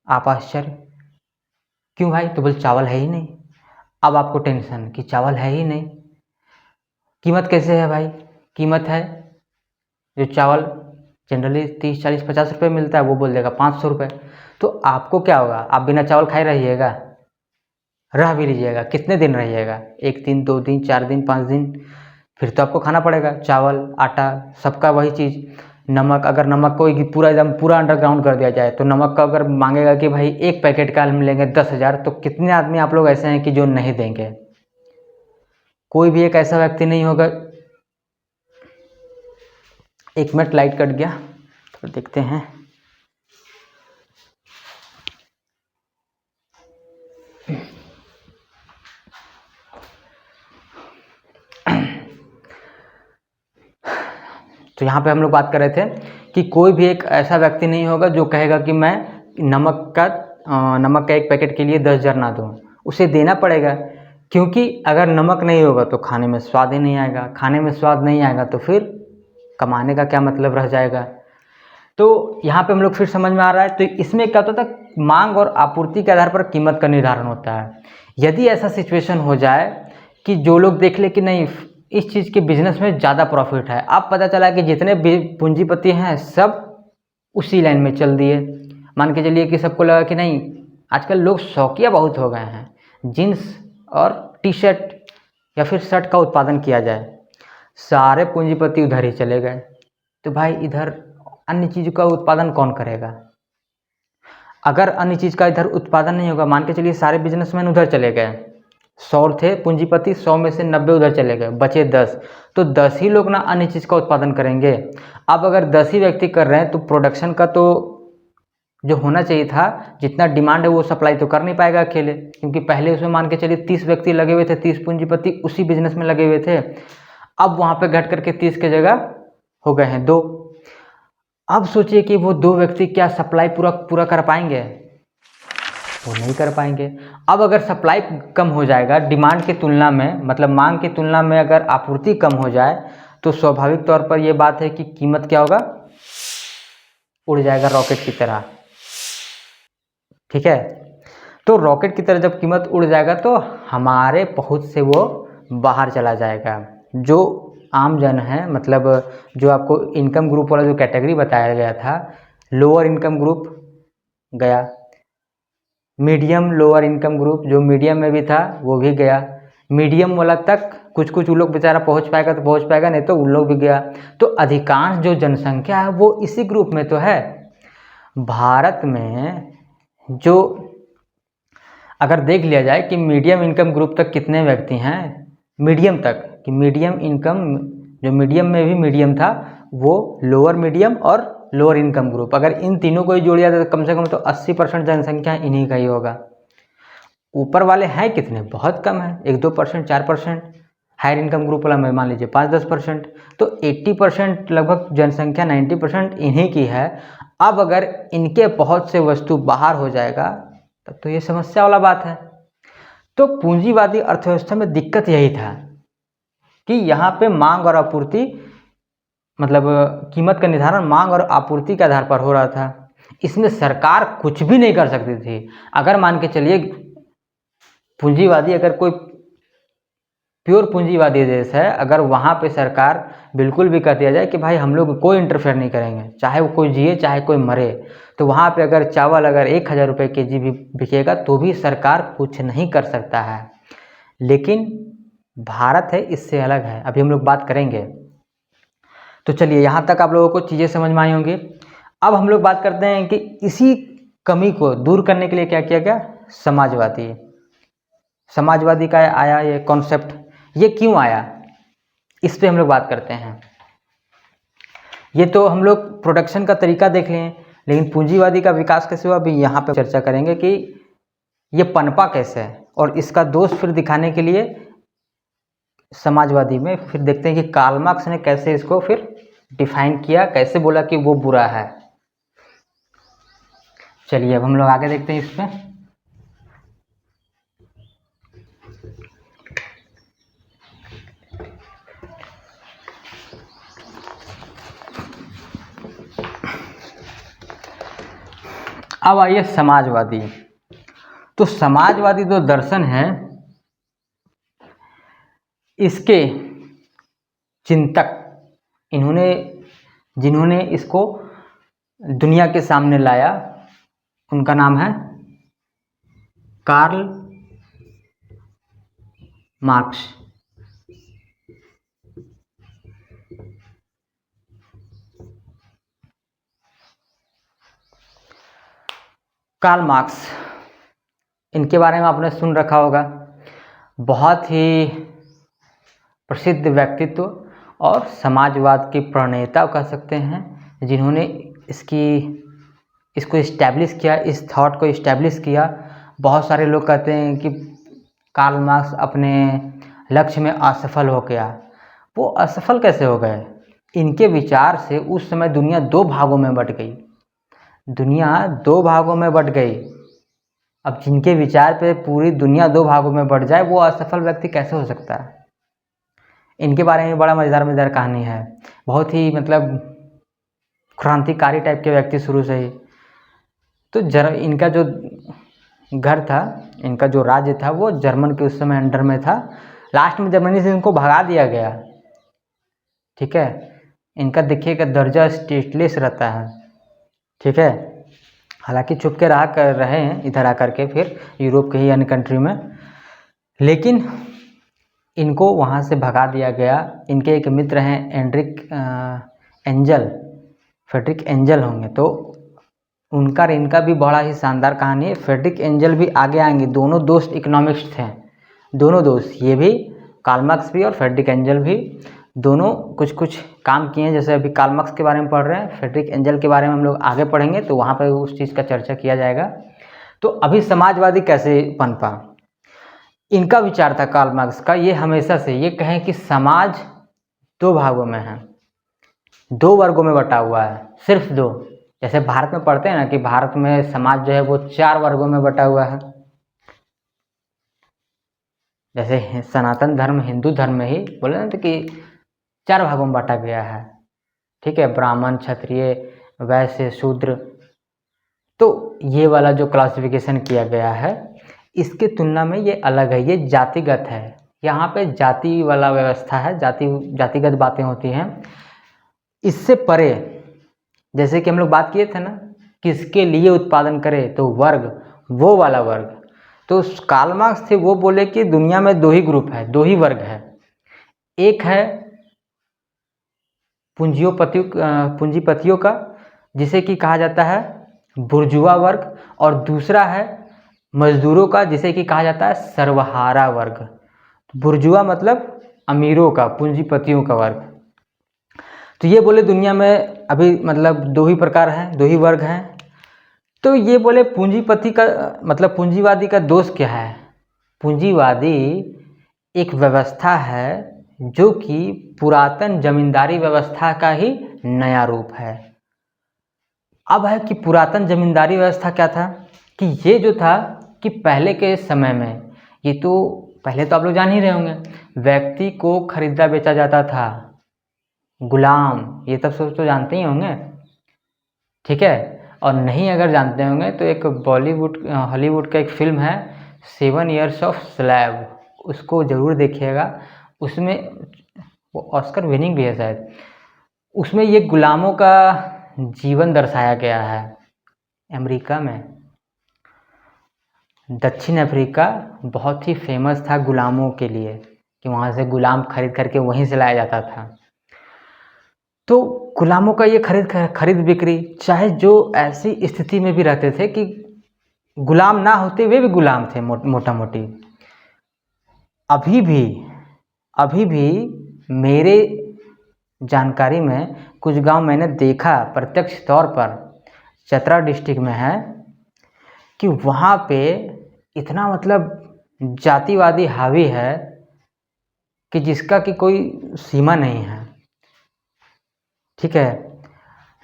आप आश्चर्य, क्यों भाई, तो बोल चावल है ही नहीं। अब आपको टेंशन कि चावल है ही नहीं, कीमत कैसे है भाई, कीमत है जो चावल जनरली 30 40 50 रुपये मिलता है, वो बोल देगा 500 रुपये। तो आपको क्या होगा, आप बिना चावल खाए रहिएगा, रह भी लीजिएगा, कितने दिन रहिएगा, 1 दिन 2 दिन 4 दिन 5 दिन, फिर तो आपको खाना पड़ेगा। चावल आटा सबका वही चीज़। नमक, अगर नमक को पूरा एकदम पूरा अंडरग्राउंड कर दिया जाए तो नमक का अगर मांगेगा कि भाई एक पैकेट का हम लेंगे 10,000, तो कितने आदमी आप लोग ऐसे हैं कि जो नहीं देंगे? कोई भी एक ऐसा व्यक्ति नहीं होगा। 1 मिनट लाइट कट गया, तो देखते हैं। तो यहाँ पे हम लोग बात कर रहे थे कि कोई भी एक ऐसा व्यक्ति नहीं होगा जो कहेगा कि मैं नमक का 1 पैकेट के लिए 10,000 ना दूँ, उसे देना पड़ेगा। क्योंकि अगर नमक नहीं होगा तो खाने में स्वाद ही नहीं आएगा, खाने में स्वाद नहीं आएगा तो फिर कमाने का क्या मतलब रह जाएगा। तो यहाँ पे हम लोग फिर समझ में आ रहा है। तो इसमें क्या होता था, मांग और आपूर्ति के आधार पर कीमत का निर्धारण होता है। यदि ऐसा सिचुएशन हो जाए कि जो लोग देख ले कि नहीं इस चीज़ के बिजनेस में ज़्यादा प्रॉफिट है, अब पता चला कि जितने भी पूंजीपति हैं सब उसी लाइन में चल दिए। मान के चलिए कि सबको लगा कि नहीं, आजकल लोग शौकिया बहुत हो गए हैं, जीन्स और टी शर्ट या फिर शर्ट का उत्पादन किया जाए, सारे पूंजीपति उधर ही चले गए। तो भाई इधर अन्य चीज़ का उत्पादन कौन करेगा? अगर अन्य चीज़ का इधर उत्पादन नहीं होगा, मान के चलिए सारे बिजनेसमैन उधर चले गए, 100 थे पूंजीपति, 100 में से 90 उधर चले गए, बचे 10, तो 10 ही लोग ना अन्य चीज़ का उत्पादन करेंगे। अब अगर 10 ही व्यक्ति कर रहे हैं तो प्रोडक्शन का तो जो होना चाहिए था, जितना डिमांड है वो सप्लाई तो कर नहीं पाएगा अकेले, क्योंकि पहले उसमें मान के चलिए 30 व्यक्ति लगे हुए थे, 30 पूंजीपति उसी बिजनेस में लगे हुए थे। अब वहाँ पे घट करके 30 की जगह हो गए हैं 2। अब सोचिए कि वो 2 व्यक्ति क्या सप्लाई पूरा कर पाएंगे? वो नहीं कर पाएंगे। अब अगर सप्लाई कम हो जाएगा डिमांड की तुलना में, मतलब मांग की तुलना में अगर आपूर्ति कम हो जाए, तो स्वाभाविक तौर पर ये बात है कि कीमत क्या होगा, उड़ जाएगा रॉकेट की तरह। ठीक है, तो रॉकेट की तरह जब कीमत उड़ जाएगा तो हमारे पहुंच से वो बाहर चला जाएगा। जो आम जन है, मतलब जो आपको इनकम ग्रुप वाला जो कैटेगरी बताया गया था, लोअर इनकम ग्रुप गया, मीडियम लोअर इनकम ग्रुप जो मीडियम में भी था वो भी गया, मीडियम वाला तक कुछ उन लोग बेचारा पहुंच पाएगा तो पहुंच पाएगा, नहीं तो उन लोग भी गया। तो अधिकांश जो जनसंख्या है वो इसी ग्रुप में तो है। भारत में जो अगर देख लिया जाए कि मीडियम इनकम ग्रुप तक कितने व्यक्ति हैं, मीडियम तक, कि मीडियम इनकम जो मीडियम में भी मीडियम था वो लोअर मीडियम और लोअर इनकम ग्रुप, अगर इन तीनों को ही जोड़ दिया तो कम से कम तो 80% जनसंख्या इन्हीं का ही होगा। ऊपर वाले हैं कितने, बहुत कम है, 1-2% 4%। हायर इनकम ग्रुप वाला में मान लीजिए 5-10%, तो 80% लगभग जनसंख्या 90% इन्हीं की है। अब अगर इनके पहुंच से वस्तु बाहर हो जाएगा तब तो ये समस्या वाला बात है। तो पूंजीवादी अर्थव्यवस्था में दिक्कत यही था कि यहाँ पे मांग और आपूर्ति, मतलब कीमत का निर्धारण मांग और आपूर्ति के आधार पर हो रहा था। इसमें सरकार कुछ भी नहीं कर सकती थी। अगर मान के चलिए पूंजीवादी अगर कोई प्योर पूंजीवादी देश है, अगर वहाँ पे सरकार बिल्कुल भी कर दिया जाए कि भाई हम लोग कोई इंटरफेयर नहीं करेंगे, चाहे वो कोई जिए चाहे कोई मरे, तो वहाँ पे अगर चावल अगर 1000 रुपये के जी भी बिकेगा तो भी सरकार कुछ नहीं कर सकता है। लेकिन भारत है इससे अलग है, अभी हम लोग बात करेंगे। तो चलिए यहाँ तक आप लोगों को चीज़ें समझ में आई होंगी। अब हम लोग बात करते हैं कि इसी कमी को दूर करने के लिए क्या किया गया। समाजवादी का आया ये कॉन्सेप्ट, ये क्यों आया इस पे हम लोग बात करते हैं। ये तो हम लोग प्रोडक्शन का तरीका देख लें, लेकिन पूंजीवादी का विकास कैसे हुआ अभी यहाँ पे चर्चा करेंगे कि ये पनपा कैसे है, और इसका दोष फिर दिखाने के लिए समाजवादी में फिर देखते हैं कि कार्ल मार्क्स ने कैसे इसको फिर डिफाइन किया, कैसे बोला कि वो बुरा है। चलिए अब हम लोग आगे देखते हैं इस पे। अब आइए समाजवादी। तो समाजवादी जो दर्शन है, इसके चिंतक जिन्होंने इसको दुनिया के सामने लाया, उनका नाम है कार्ल मार्क्स। कार्ल मार्क्स, इनके बारे में आपने सुन रखा होगा, बहुत ही प्रसिद्ध व्यक्तित्व और समाजवाद के प्रणेता कह सकते हैं, जिन्होंने इसको इस्टेब्लिश किया, इस थॉट को इस्टेब्लिश किया। बहुत सारे लोग कहते हैं कि कार्ल मार्क्स अपने लक्ष्य में असफल हो गया। वो असफल कैसे हो गए? इनके विचार से उस समय दुनिया दो भागों में बट गई। अब जिनके विचार पे पूरी दुनिया दो भागों में बट जाए, वो असफल व्यक्ति कैसे हो सकता है? इनके बारे में बड़ा मज़ेदार कहानी है। बहुत ही मतलब क्रांतिकारी टाइप के व्यक्ति शुरू से ही। तो इनका जो घर था, इनका जो राज्य था, वो जर्मन के उस समय अंडर में था। लास्ट में जर्मनी से इनको भगा दिया गया। ठीक है, इनका देखिएगा दर्जा स्टेटलेस रहता है। ठीक है, हालांकि छुप के रहे हैं इधर आकर के फिर यूरोप के ही अन्य कंट्री में, लेकिन इनको वहाँ से भगा दिया गया। इनके एक मित्र हैं फ्रेडरिक एंजल होंगे, तो उनका और इनका भी बड़ा ही शानदार कहानी है। फ्रेडरिक एंजल भी आगे आएंगे, दोनों दोस्त इकोनॉमिस्ट थे, दोनों दोस्त, ये भी कार्ल मार्क्स भी और फ्रेडरिक एंजल भी, दोनों कुछ काम किए हैं। जैसे अभी कार्ल मार्क्स के बारे में पढ़ रहे हैं, फ्रेडरिक एंजल के बारे में हम लोग आगे पढ़ेंगे तो वहाँ पर उस चीज़ का चर्चा किया जाएगा। तो अभी समाजवादी कैसे पनपा, इनका विचार था कार्ल मार्क्स का, ये हमेशा से ये कहें कि समाज दो भागों में है, दो वर्गों में बटा हुआ है, सिर्फ दो। जैसे भारत में पढ़ते हैं ना कि भारत में समाज जो है वो 4 वर्गों में बटा हुआ है। जैसे सनातन धर्म, हिंदू धर्म में ही बोले ना तो कि 4 भागों में बांटा गया है। ठीक है, ब्राह्मण, क्षत्रिय, वैश्य, शूद्र। तो ये वाला जो क्लासिफिकेशन किया गया है, इसके तुलना में ये अलग है, ये जातिगत है। यहाँ पे जाति वाला व्यवस्था है, जातिगत बातें होती हैं। इससे परे, जैसे कि हम लोग बात किए थे ना, किसके लिए उत्पादन करे, तो वर्ग, वो वाला वर्ग। तो कार्ल मार्क्स थे, वो बोले कि दुनिया में 2 ही ग्रुप है, 2 ही वर्ग है। एक है पूंजीपतियों का, जिसे कि कहा जाता है बुर्जुआ वर्ग, और दूसरा है मजदूरों का, जिसे कि कहा जाता है सर्वहारा वर्ग। बुर्जुआ मतलब अमीरों का, पूंजीपतियों का वर्ग। तो ये बोले दुनिया में अभी मतलब 2 ही प्रकार हैं, 2 ही वर्ग हैं। तो ये बोले पूंजीपति का मतलब पूंजीवादी का दोष क्या है? पूंजीवादी एक व्यवस्था है जो कि पुरातन जमींदारी व्यवस्था का ही नया रूप है। अब है कि पुरातन जमींदारी व्यवस्था क्या था कि ये जो था कि पहले के समय में, ये तो पहले तो आप लोग जान ही रहे होंगे, व्यक्ति को खरीदा बेचा जाता था, गुलाम, ये सब सोच तो जानते ही होंगे। ठीक है, और नहीं अगर जानते होंगे तो एक हॉलीवुड का एक फिल्म है 7 Years of Slave, उसको ज़रूर देखिएगा। उसमें वो ऑस्कर विनिंग भी है शायद। उसमें ये गुलामों का जीवन दर्शाया गया है। अमेरिका में, दक्षिण अफ्रीका बहुत ही फेमस था गुलामों के लिए, कि वहाँ से गुलाम खरीद करके वहीं से लाया जाता था। तो गुलामों का ये खरीद बिक्री, चाहे जो ऐसी स्थिति में भी रहते थे कि गुलाम ना होते हुए भी गुलाम थे मोटा मोटी। अभी भी मेरे जानकारी में कुछ गांव मैंने देखा प्रत्यक्ष तौर पर, चतरा डिस्ट्रिक्ट में है, कि वहाँ पे इतना मतलब जातिवादी हावी है कि जिसका कि कोई सीमा नहीं है। ठीक है,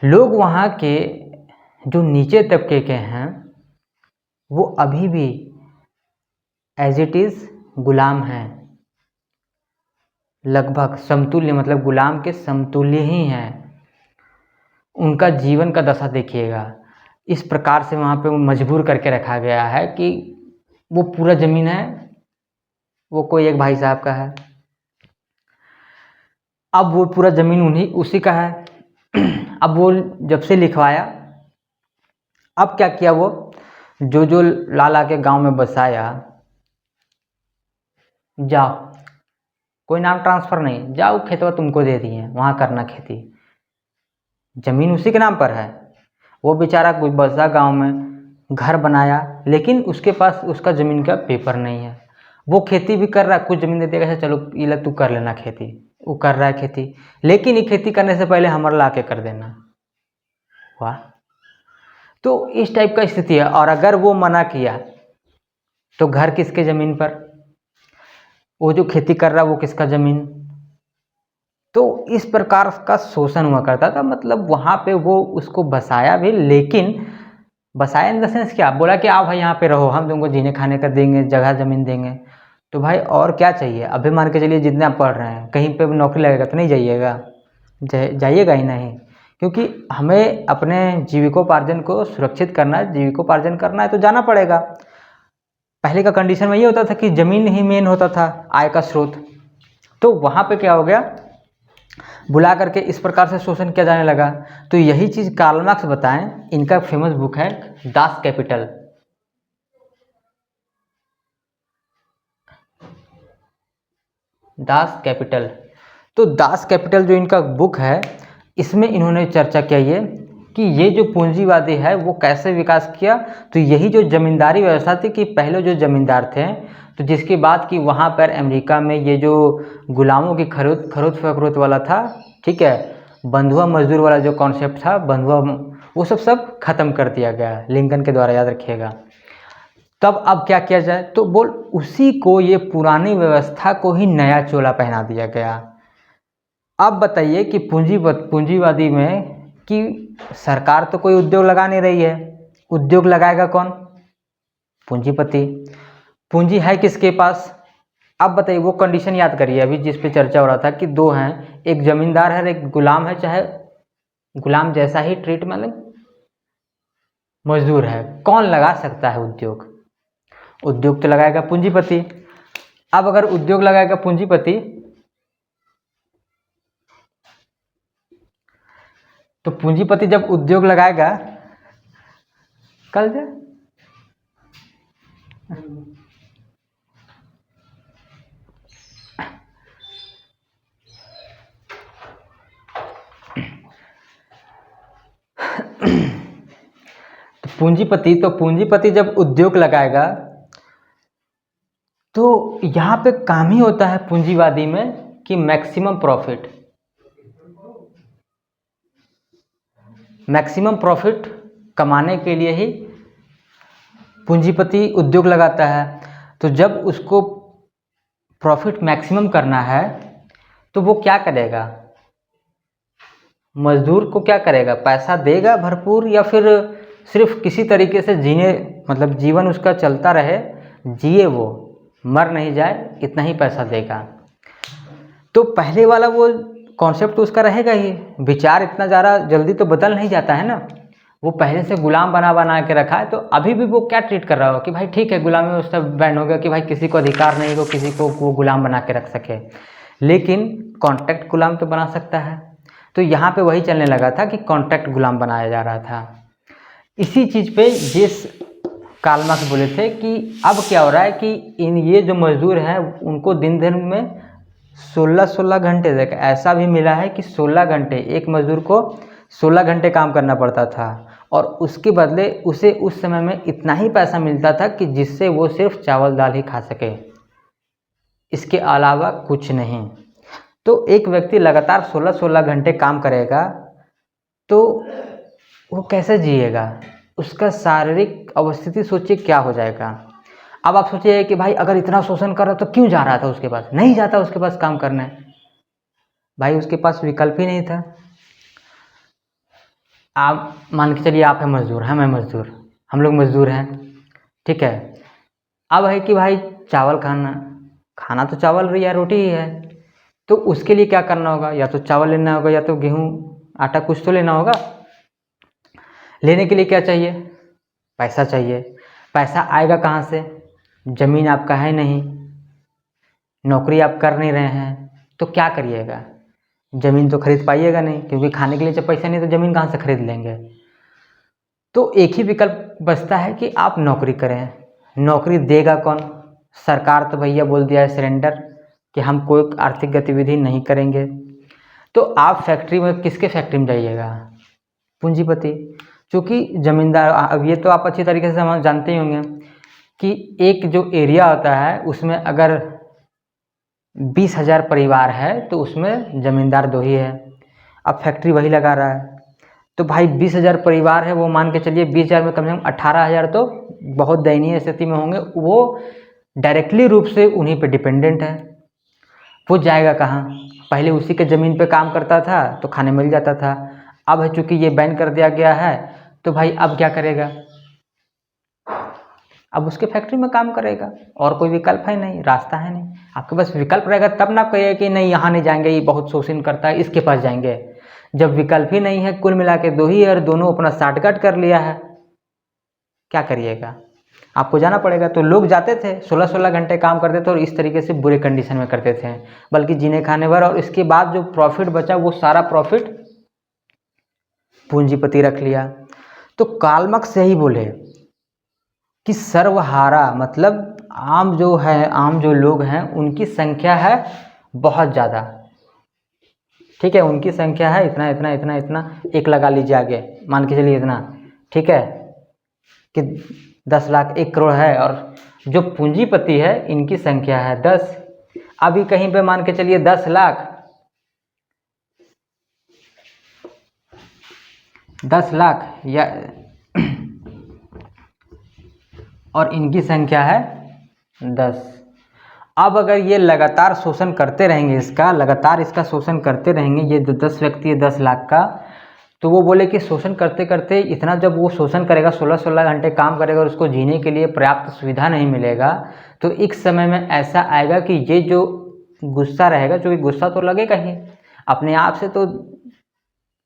लोग वहाँ के जो नीचे तबके के हैं वो अभी भी एज इट इज़ गुलाम हैं, लगभग समतुल्य, मतलब गुलाम के समतुल्य ही हैं। उनका जीवन का दशा देखिएगा, इस प्रकार से वहाँ पे वो मजबूर करके रखा गया है कि वो पूरा ज़मीन है वो कोई एक भाई साहब का है, अब वो पूरा ज़मीन उसी का है। अब वो जब से लिखवाया, अब क्या किया, वो जो लाला के गांव में बसाया, जाओ, कोई नाम ट्रांसफ़र नहीं, जाओ खेतवा तुमको दे दिए, वहाँ करना खेती, ज़मीन उसी के नाम पर है। वो बेचारा कोई बसा गांव में, घर बनाया, लेकिन उसके पास उसका ज़मीन का पेपर नहीं है। वो खेती भी कर रहा है, कुछ ज़मीन दे देगा, चलो ये तू कर लेना खेती, वो कर रहा है खेती, लेकिन ये खेती करने से पहले हमारा ला के कर देना। वाह, तो इस टाइप का स्थिति है। और अगर वो मना किया तो घर किसके ज़मीन पर, वो जो खेती कर रहा है वो किसका ज़मीन। तो इस प्रकार का शोषण हुआ करता था। मतलब वहाँ पे वो उसको बसाया भी, लेकिन बसाया इन द सेंस क्या, बोला कि आप भाई यहाँ पे रहो, हम तुमको जीने खाने का देंगे, जगह ज़मीन देंगे। तो भाई और क्या चाहिए। अभी मान के चलिए जितने आप पढ़ रहे हैं, कहीं पे नौकरी लगेगा तो नहीं जाइएगा, जाइएगा ही नहीं, क्योंकि हमें अपने जीविकोपार्जन को सुरक्षित करना है, जीविकोपार्जन करना है तो जाना पड़ेगा। पहले का कंडीशन में ये होता था कि ज़मीन ही मेन होता था आय का स्रोत। तो वहाँ पे क्या हो गया, बुला करके इस प्रकार से शोषण किया जाने लगा। तो यही चीज़ कार्ल मार्क्स बताएं, इनका फेमस बुक है दास कैपिटल। दास कैपिटल, तो दास कैपिटल जो इनका बुक है, इसमें इन्होंने चर्चा किया ये कि ये जो पूंजीवादी है वो कैसे विकास किया। तो यही जो जमींदारी व्यवस्था थी, कि पहले जो जमींदार थे, तो जिसके बाद कि वहाँ पर अमेरिका में ये जो गुलामों की खरीद फरोख्त वाला था, ठीक है, बंधुआ मजदूर वाला जो कॉन्सेप्ट था, बंधुआ, वो सब खत्म कर दिया गया लिंकन के द्वारा, याद रखिएगा। तब अब क्या किया जाए, तो बोल उसी को, ये पुरानी व्यवस्था को ही नया चोला पहना दिया गया। अब बताइए कि पूंजीवादी में कि सरकार तो कोई उद्योग लगा नहीं रही है, उद्योग लगाएगा कौन, पूंजीपति। पूंजी है किसके पास। अब बताइए, वो कंडीशन याद करिए अभी जिस पे चर्चा हो रहा था कि दो हैं, एक जमींदार है, एक गुलाम है, चाहे गुलाम जैसा ही ट्रीट, मतलब मजदूर है। कौन लगा सकता है उद्योग, उद्योग तो लगाएगा पूंजीपति। अब अगर उद्योग लगाएगा पूंजीपति, तो पूंजीपति जब उद्योग लगाएगा, कल से तो पूंजीपति जब उद्योग लगाएगा, तो यहाँ पे काम ही होता है पूंजीवादी में कि मैक्सिमम प्रॉफिट कमाने के लिए ही पूंजीपति उद्योग लगाता है। तो जब उसको प्रॉफिट मैक्सिमम करना है तो वो क्या करेगा, मजदूर को क्या करेगा, पैसा देगा भरपूर, या फिर सिर्फ किसी तरीके से जीने, मतलब जीवन उसका चलता रहे, जिए, वो मर नहीं जाए, इतना ही पैसा देगा। तो पहले वाला वो कॉन्सेप्ट तो उसका रहेगा ही, विचार इतना ज़्यादा जल्दी तो बदल नहीं जाता है ना। वो पहले से गुलाम बना बना के रखा है, तो अभी भी वो क्या ट्रीट कर रहा हो कि भाई ठीक है, गुलामी व्यवस्था बैन हो गया कि भाई किसी को अधिकार नहीं हो किसी को वो गुलाम बना के रख सके, लेकिन कॉन्ट्रैक्ट गुलाम तो बना सकता है। तो यहाँ पे वही चलने लगा था कि कॉन्ट्रैक्ट गुलाम बनाया जा रहा था। इसी चीज़ पे जिस कार्ल मार्क्स बोले थे कि अब क्या हो रहा है कि ये जो मजदूर हैं उनको दिन दिन में 16-16 घंटे तक, ऐसा भी मिला है कि 16 घंटे एक मजदूर को 16 घंटे काम करना पड़ता था, और उसके बदले उसे उस समय में इतना ही पैसा मिलता था कि जिससे वो सिर्फ चावल दाल ही खा सके, इसके अलावा कुछ नहीं। तो एक व्यक्ति लगातार 16-16 घंटे काम करेगा तो वो कैसे जिएगा, उसका शारीरिक अवस्थिति सोचिए क्या हो जाएगा। अब आप सोचिए कि भाई अगर इतना शोषण कर रहा तो क्यों जा रहा था उसके पास, नहीं जाता उसके पास काम करने, भाई उसके पास विकल्प ही नहीं था। आप मान के चलिए आप है मजदूर, है मैं मजदूर, हम लोग मजदूर हैं, ठीक है। अब है कि भाई चावल खाना तो चावल या रोटी ही है, तो उसके लिए क्या करना होगा, या तो चावल लेना होगा या तो गेहूँ आटा कुछ तो लेना होगा। लेने के लिए क्या चाहिए, पैसा चाहिए। पैसा आएगा कहाँ से, ज़मीन आपका है नहीं, नौकरी आप कर नहीं रहे हैं, तो क्या करिएगा, ज़मीन तो खरीद पाइएगा नहीं, क्योंकि खाने के लिए जब पैसा नहीं तो ज़मीन कहाँ से खरीद लेंगे। तो एक ही विकल्प बचता है कि आप नौकरी करें। नौकरी देगा कौन, सरकार तो भैया बोल दिया है सरेंडर कि हम कोई आर्थिक गतिविधि नहीं करेंगे। तो आप फैक्ट्री में, किसके फैक्ट्री में जाइएगा, पूंजीपति। चूँकि ज़मींदार, अब ये तो आप अच्छी तरीके से हम जानते ही होंगे कि एक जो एरिया होता है उसमें अगर 20,000 परिवार है तो उसमें ज़मींदार 2 ही है। अब फैक्ट्री वही लगा रहा है, तो भाई 20,000 परिवार है, वो मान के चलिए 20,000 में कम से कम 18,000 तो बहुत दयनीय स्थिति में होंगे, वो डायरेक्टली रूप से उन्हीं पे डिपेंडेंट है। वो जाएगा कहाँ, पहले उसी के ज़मीन पे काम करता था तो खाने मिल जाता था, अब है चूँकि ये बैन कर दिया गया है तो भाई अब क्या करेगा, अब उसके फैक्ट्री में काम करेगा, और कोई विकल्प है नहीं, रास्ता है नहीं। आपके पास विकल्प रहेगा तब ना कहिए कि नहीं यहाँ नहीं जाएंगे, ये बहुत शोषण करता है, इसके पास जाएंगे। जब विकल्प ही नहीं है, कुल मिला के 2 ही है और दोनों अपना शॉर्टकट कर लिया है, क्या करिएगा, आपको जाना पड़ेगा। तो लोग जाते थे 16-16 घंटे काम करते थे और इस तरीके से बुरे कंडीशन में करते थे, बल्कि जीने खाने भर, और इसके बाद जो प्रॉफिट बचा वो सारा प्रॉफिट पूंजीपति रख लिया। तो कार्ल मार्क्स यही बोले कि सर्वहारा मतलब आम जो लोग हैं उनकी संख्या है बहुत ज़्यादा, ठीक है, उनकी संख्या है इतना इतना इतना इतना, एक लगा लीजिए आगे, मान के चलिए इतना, ठीक है, कि 10 लाख 1 करोड़ है, और जो पूंजीपति है इनकी संख्या है 10। अभी कहीं पे मान के चलिए 10 लाख या और इनकी संख्या है 10। अब अगर ये लगातार शोषण करते रहेंगे, लगातार इसका शोषण करते रहेंगे, ये जो 10 व्यक्ति है 10 लाख का, तो वो बोले कि शोषण करते करते इतना, जब वो शोषण करेगा 16-16 घंटे काम करेगा और उसको जीने के लिए पर्याप्त सुविधा नहीं मिलेगा, तो एक समय में ऐसा आएगा कि ये जो गुस्सा रहेगा, क्योंकि गुस्सा तो लगेगा ही, अपने आप से तो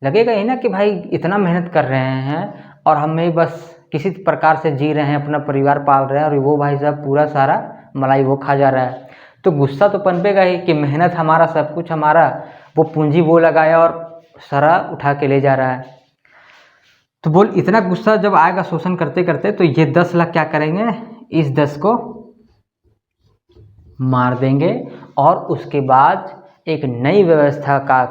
लगेगा ही ना कि भाई इतना मेहनत कर रहे हैं और हमें बस किसी प्रकार से जी रहे हैं, अपना परिवार पाल रहे हैं, और वो भाई साहब पूरा सारा मलाई वो खा जा रहा है, तो गुस्सा तो पनपेगा ही कि मेहनत हमारा, सब कुछ हमारा, वो पूंजी वो लगाया और सारा उठा के ले जा रहा है। तो बोल इतना गुस्सा जब आएगा शोषण करते करते, तो ये 10 लाख क्या करेंगे, इस 10 को मार देंगे, और उसके बाद एक नई व्यवस्था का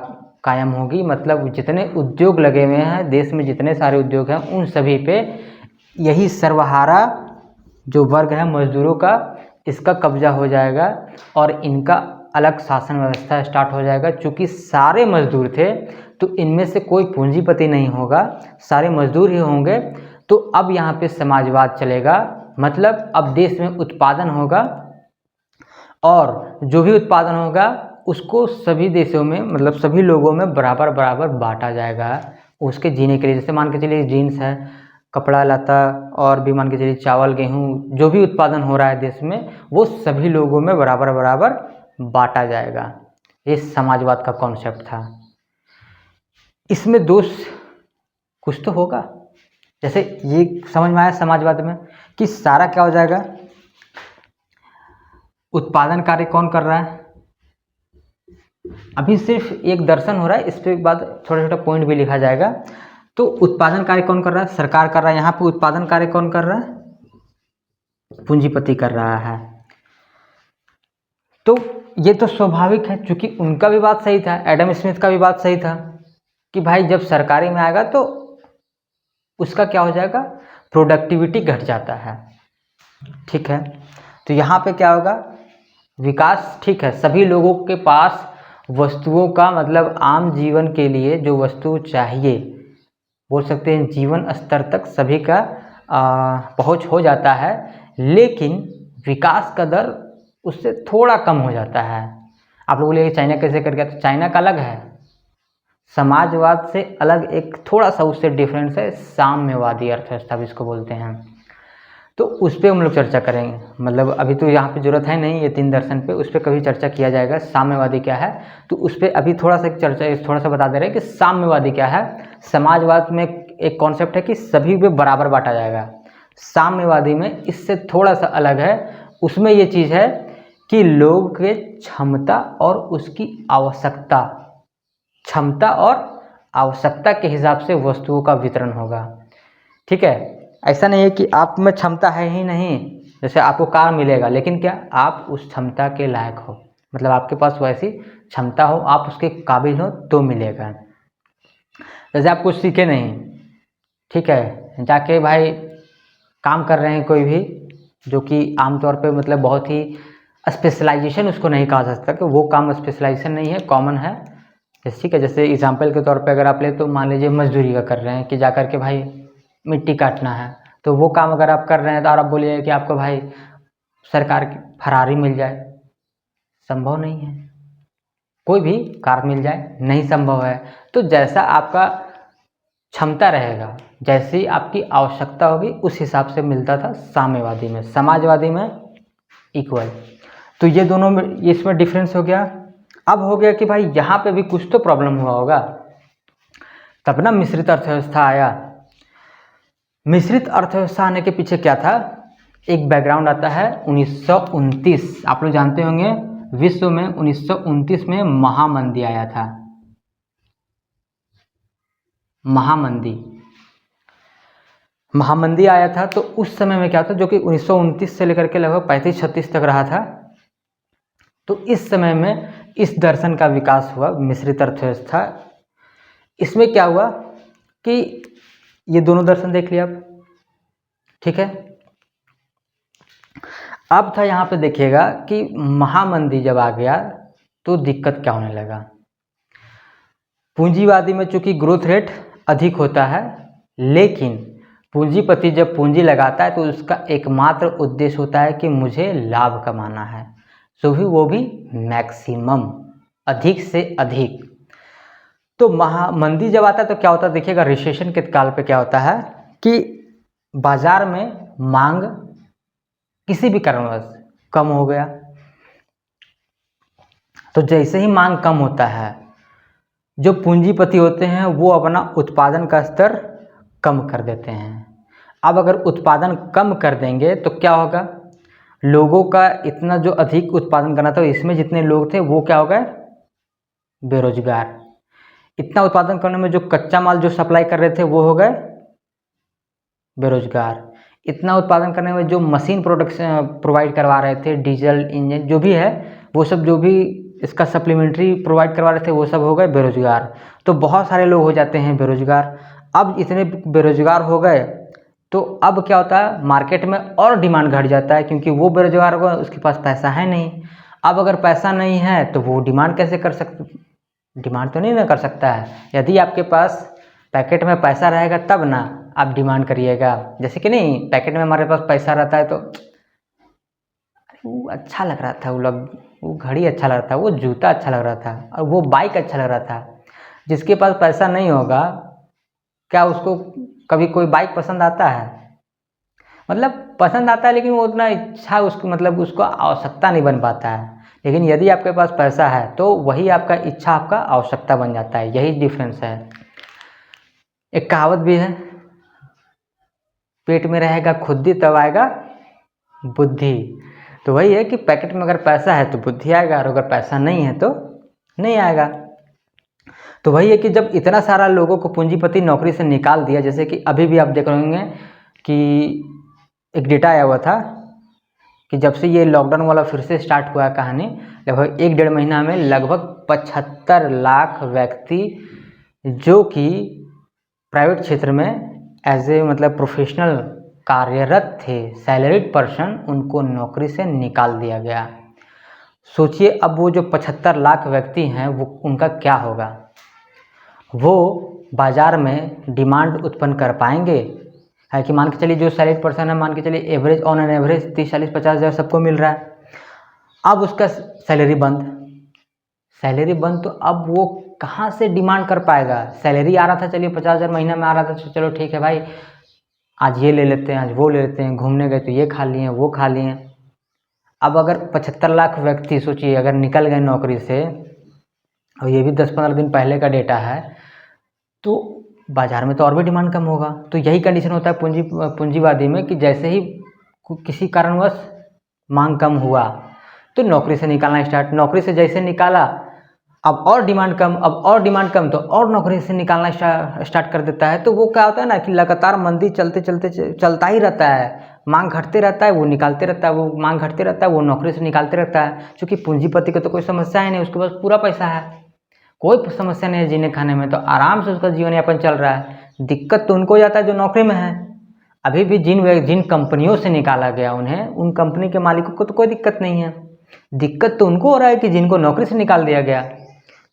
कायम होगी। मतलब जितने उद्योग लगे हुए हैं देश में, जितने सारे उद्योग हैं, उन सभी पे यही सर्वहारा जो वर्ग है मजदूरों का, इसका कब्जा हो जाएगा और इनका अलग शासन व्यवस्था स्टार्ट हो जाएगा। चूँकि सारे मजदूर थे तो इनमें से कोई पूंजीपति नहीं होगा, सारे मजदूर ही होंगे, तो अब यहाँ पे समाजवाद चलेगा। मतलब अब देश में उत्पादन होगा और जो भी उत्पादन होगा उसको सभी देशों में, मतलब सभी लोगों में बराबर बराबर बांटा जाएगा उसके जीने के लिए। जैसे मान के चलिए जीन्स है, कपड़ा लता, और भी मान के चलिए चावल गेहूँ, जो भी उत्पादन हो रहा है देश में, वो सभी लोगों में बराबर बराबर बांटा जाएगा। ये समाजवाद का कॉन्सेप्ट था। इसमें दोष कुछ तो होगा, जैसे ये समझ में आया समाजवाद में कि सारा क्या हो जाएगा, उत्पादन कार्य कौन कर रहा है। अभी सिर्फ एक दर्शन हो रहा है, इस पे बाद छोटा छोटा पॉइंट भी लिखा जाएगा। तो उत्पादन कार्य कौन कर रहा है, सरकार कर रहा है। यहाँ पे उत्पादन कार्य कौन कर रहा है, पूंजीपति कर रहा है। तो ये तो स्वाभाविक है, क्योंकि उनका भी बात सही था, एडम स्मिथ का भी बात सही था कि भाई जब सरकारी में आएगा तो उसका क्या हो जाएगा, प्रोडक्टिविटी घट जाता है। ठीक है, तो यहाँ पे क्या होगा, विकास। ठीक है, सभी लोगों के पास वस्तुओं का मतलब आम जीवन के लिए जो वस्तु चाहिए, बोल सकते हैं जीवन स्तर तक सभी का पहुँच हो जाता है, लेकिन विकास का दर उससे थोड़ा कम हो जाता है। आप लोग बोलिए चाइना कैसे कर गया, तो चाइना का अलग है, समाजवाद से अलग एक थोड़ा सा उससे डिफरेंस है, साम्यवादी अर्थव्यवस्था भी इसको बोलते हैं। तो उस पर हम लोग चर्चा करेंगे, मतलब अभी तो यहाँ पे जरूरत है नहीं, ये 3 दर्शन पे, उस पर कभी चर्चा किया जाएगा। साम्यवादी क्या है, तो उस पर अभी थोड़ा सा बता दे रहे हैं कि साम्यवादी क्या है। समाजवाद में एक कॉन्सेप्ट है कि सभी पे बराबर बांटा जाएगा, साम्यवादी में इससे थोड़ा सा अलग है। उसमें ये चीज़ है कि लोग के क्षमता और उसकी आवश्यकता, क्षमता और आवश्यकता के हिसाब से वस्तुओं का वितरण होगा। ठीक है, ऐसा नहीं है कि आप में क्षमता है ही नहीं, जैसे आपको कार मिलेगा लेकिन क्या आप उस क्षमता के लायक हो, मतलब आपके पास वैसी क्षमता हो, आप उसके काबिल हो तो मिलेगा। जैसे आप कुछ सीखे नहीं, ठीक है, जाके भाई काम कर रहे हैं कोई भी, जो कि आमतौर पे मतलब बहुत ही स्पेशलाइजेशन उसको नहीं कहा जा सकता, कि वो काम स्पेशलाइजेशन नहीं है, कॉमन है। ठीक है, जैसे एग्जांपल के तौर पे अगर आप ले तो मान लीजिए मजदूरी का कर रहे हैं कि जा कर के भाई मिट्टी काटना है, तो वो काम अगर आप कर रहे हैं तो आप बोलिए कि आपको भाई सरकार की फरारी मिल जाए, संभव नहीं है। कोई भी कार मिल जाए, नहीं संभव है। तो जैसा आपका क्षमता रहेगा, जैसी आपकी आवश्यकता होगी, उस हिसाब से मिलता था साम्यवादी में। समाजवादी में इक्वल। तो ये दोनों में इसमें डिफरेंस हो गया। अब हो गया कि भाई यहाँ पे भी कुछ तो प्रॉब्लम हुआ होगा, तब ना मिश्रित अर्थव्यवस्था आया। मिश्रित अर्थव्यवस्था आने के पीछे क्या था, एक बैकग्राउंड आता है 1929। आप लोग जानते होंगे विश्व में 1929 में महामंदी आया था, महामंदी आया था। तो उस समय में क्या था, जो कि 1929 से लेकर के लगभग 35-36 तक रहा था। तो इस समय में इस दर्शन का विकास हुआ, मिश्रित अर्थव्यवस्था। इसमें क्या हुआ कि ये दोनों दर्शन देख लिया आप, ठीक है। अब था यहाँ पे देखिएगा कि महामंदी जब आ गया तो दिक्कत क्या होने लगा। पूंजीवादी में चूंकि ग्रोथ रेट अधिक होता है, लेकिन पूंजीपति जब पूंजी लगाता है तो उसका एकमात्र उद्देश्य होता है कि मुझे लाभ कमाना है, वो भी मैक्सिमम, अधिक से अधिक। तो महामंदी जब आता है तो क्या होता है, देखिएगा रिसेशन के काल पे क्या होता है कि बाजार में मांग किसी भी कारणवश कम हो गया। तो जैसे ही मांग कम होता है, जो पूंजीपति होते हैं वो अपना उत्पादन का स्तर कम कर देते हैं। अब अगर उत्पादन कम कर देंगे तो क्या होगा, लोगों का इतना जो अधिक उत्पादन करना था, इसमें जितने लोग थे वो क्या हो गए, बेरोजगार। इतना उत्पादन करने में जो कच्चा माल जो सप्लाई कर रहे थे वो हो गए बेरोजगार। इतना उत्पादन करने में जो मशीन प्रोडक्शन प्रोवाइड करवा रहे थे, डीजल इंजन जो भी है, वो सब जो भी इसका सप्लीमेंट्री प्रोवाइड करवा रहे थे वो सब हो गए बेरोजगार। तो बहुत सारे लोग हो जाते हैं बेरोजगार। अब इतने बेरोजगार हो गए तो अब क्या होता है, मार्केट में और डिमांड घट जाता है, क्योंकि वो बेरोजगार होगा, उसके पास पैसा है नहीं। अब अगर पैसा नहीं है तो वो डिमांड कैसे कर सकते, डिमांड तो नहीं ना कर सकता है। यदि आपके पास पैकेट में पैसा रहेगा तब ना आप डिमांड करिएगा। जैसे कि नहीं, पैकेट में हमारे पास पैसा रहता है तो वो अच्छा लग रहा था, वो घड़ी अच्छा लग रहा था, वो जूता अच्छा लग रहा था, और वो बाइक अच्छा लग रहा था। जिसके पास पैसा नहीं होगा, क्या उसको कभी कोई बाइक पसंद आता है, मतलब पसंद आता है लेकिन वो उतना इच्छा उसको मतलब उसको आवश्यकता नहीं बन पाता है। लेकिन यदि आपके पास पैसा है तो वही आपका इच्छा आपका आवश्यकता बन जाता है, यही डिफरेंस है। एक कहावत भी है, पेट में रहेगा खुद्दी तब आएगा बुद्धि। तो वही है कि पैकेट में अगर पैसा है तो बुद्धि आएगा, और अगर पैसा नहीं है तो नहीं आएगा। तो वही है कि जब इतना सारा लोगों को पूंजीपति नौकरी से निकाल दिया, जैसे कि अभी भी आप देख रहे होंगे कि एक डेटा आया हुआ था कि जब से ये लॉकडाउन वाला फिर से स्टार्ट हुआ है कहानी, लगभग 1-1.5 महीना में लगभग 75 लाख व्यक्ति जो कि प्राइवेट क्षेत्र में एज ए मतलब प्रोफेशनल कार्यरत थे, सैलरीड पर्सन, उनको नौकरी से निकाल दिया गया। सोचिए अब वो जो 75 लाख व्यक्ति हैं वो उनका क्या होगा। वो बाज़ार में डिमांड उत्पन्न कर पाएंगे? है कि मान के चलिए जो सैलरीड पर्सन है, मान के चलिए एवरेज ऑन एन एवरेज 30-40-50 हज़ार सबको मिल रहा है। अब उसका सैलरी बंद, तो अब वो कहाँ से डिमांड कर पाएगा? सैलरी आ रहा था, चलिए 50 हज़ार महीना में आ रहा था, तो चलो ठीक है भाई, आज ये ले लेते हैं, आज वो ले लेते हैं, घूमने गए तो ये खा लिए, वो खा लिए। अब अगर 75 लाख व्यक्ति सोचिए अगर निकल गए नौकरी से, और ये भी 10-15 दिन पहले का डेटा है, तो बाज़ार में तो और भी डिमांड कम होगा। तो यही कंडीशन होता है पूंजीवादी में कि जैसे ही किसी कारणवश मांग कम हुआ तो नौकरी से निकालना स्टार्ट, नौकरी से जैसे निकाला अब और डिमांड कम तो और नौकरी से निकालना स्टार्ट कर देता है। तो वो क्या होता है ना कि लगातार मंदी चलता ही रहता है, मांग घटते रहता है, वो निकालते रहता है, वो मांग घटते रहता है, वो नौकरी से निकालते रहता है। क्योंकि पूंजीपति को तो कोई समस्या ही नहीं, उसके पास पूरा पैसा है, कोई समस्या नहीं है जीने खाने में, तो आराम से उसका जीवन यापन चल रहा है। दिक्कत तो उनको जाता है जो नौकरी में है। अभी भी जिन कंपनियों से निकाला गया उन्हें, उन कंपनी के मालिकों को तो कोई दिक्कत नहीं है, दिक्कत तो उनको हो रहा है कि जिनको नौकरी से निकाल दिया गया।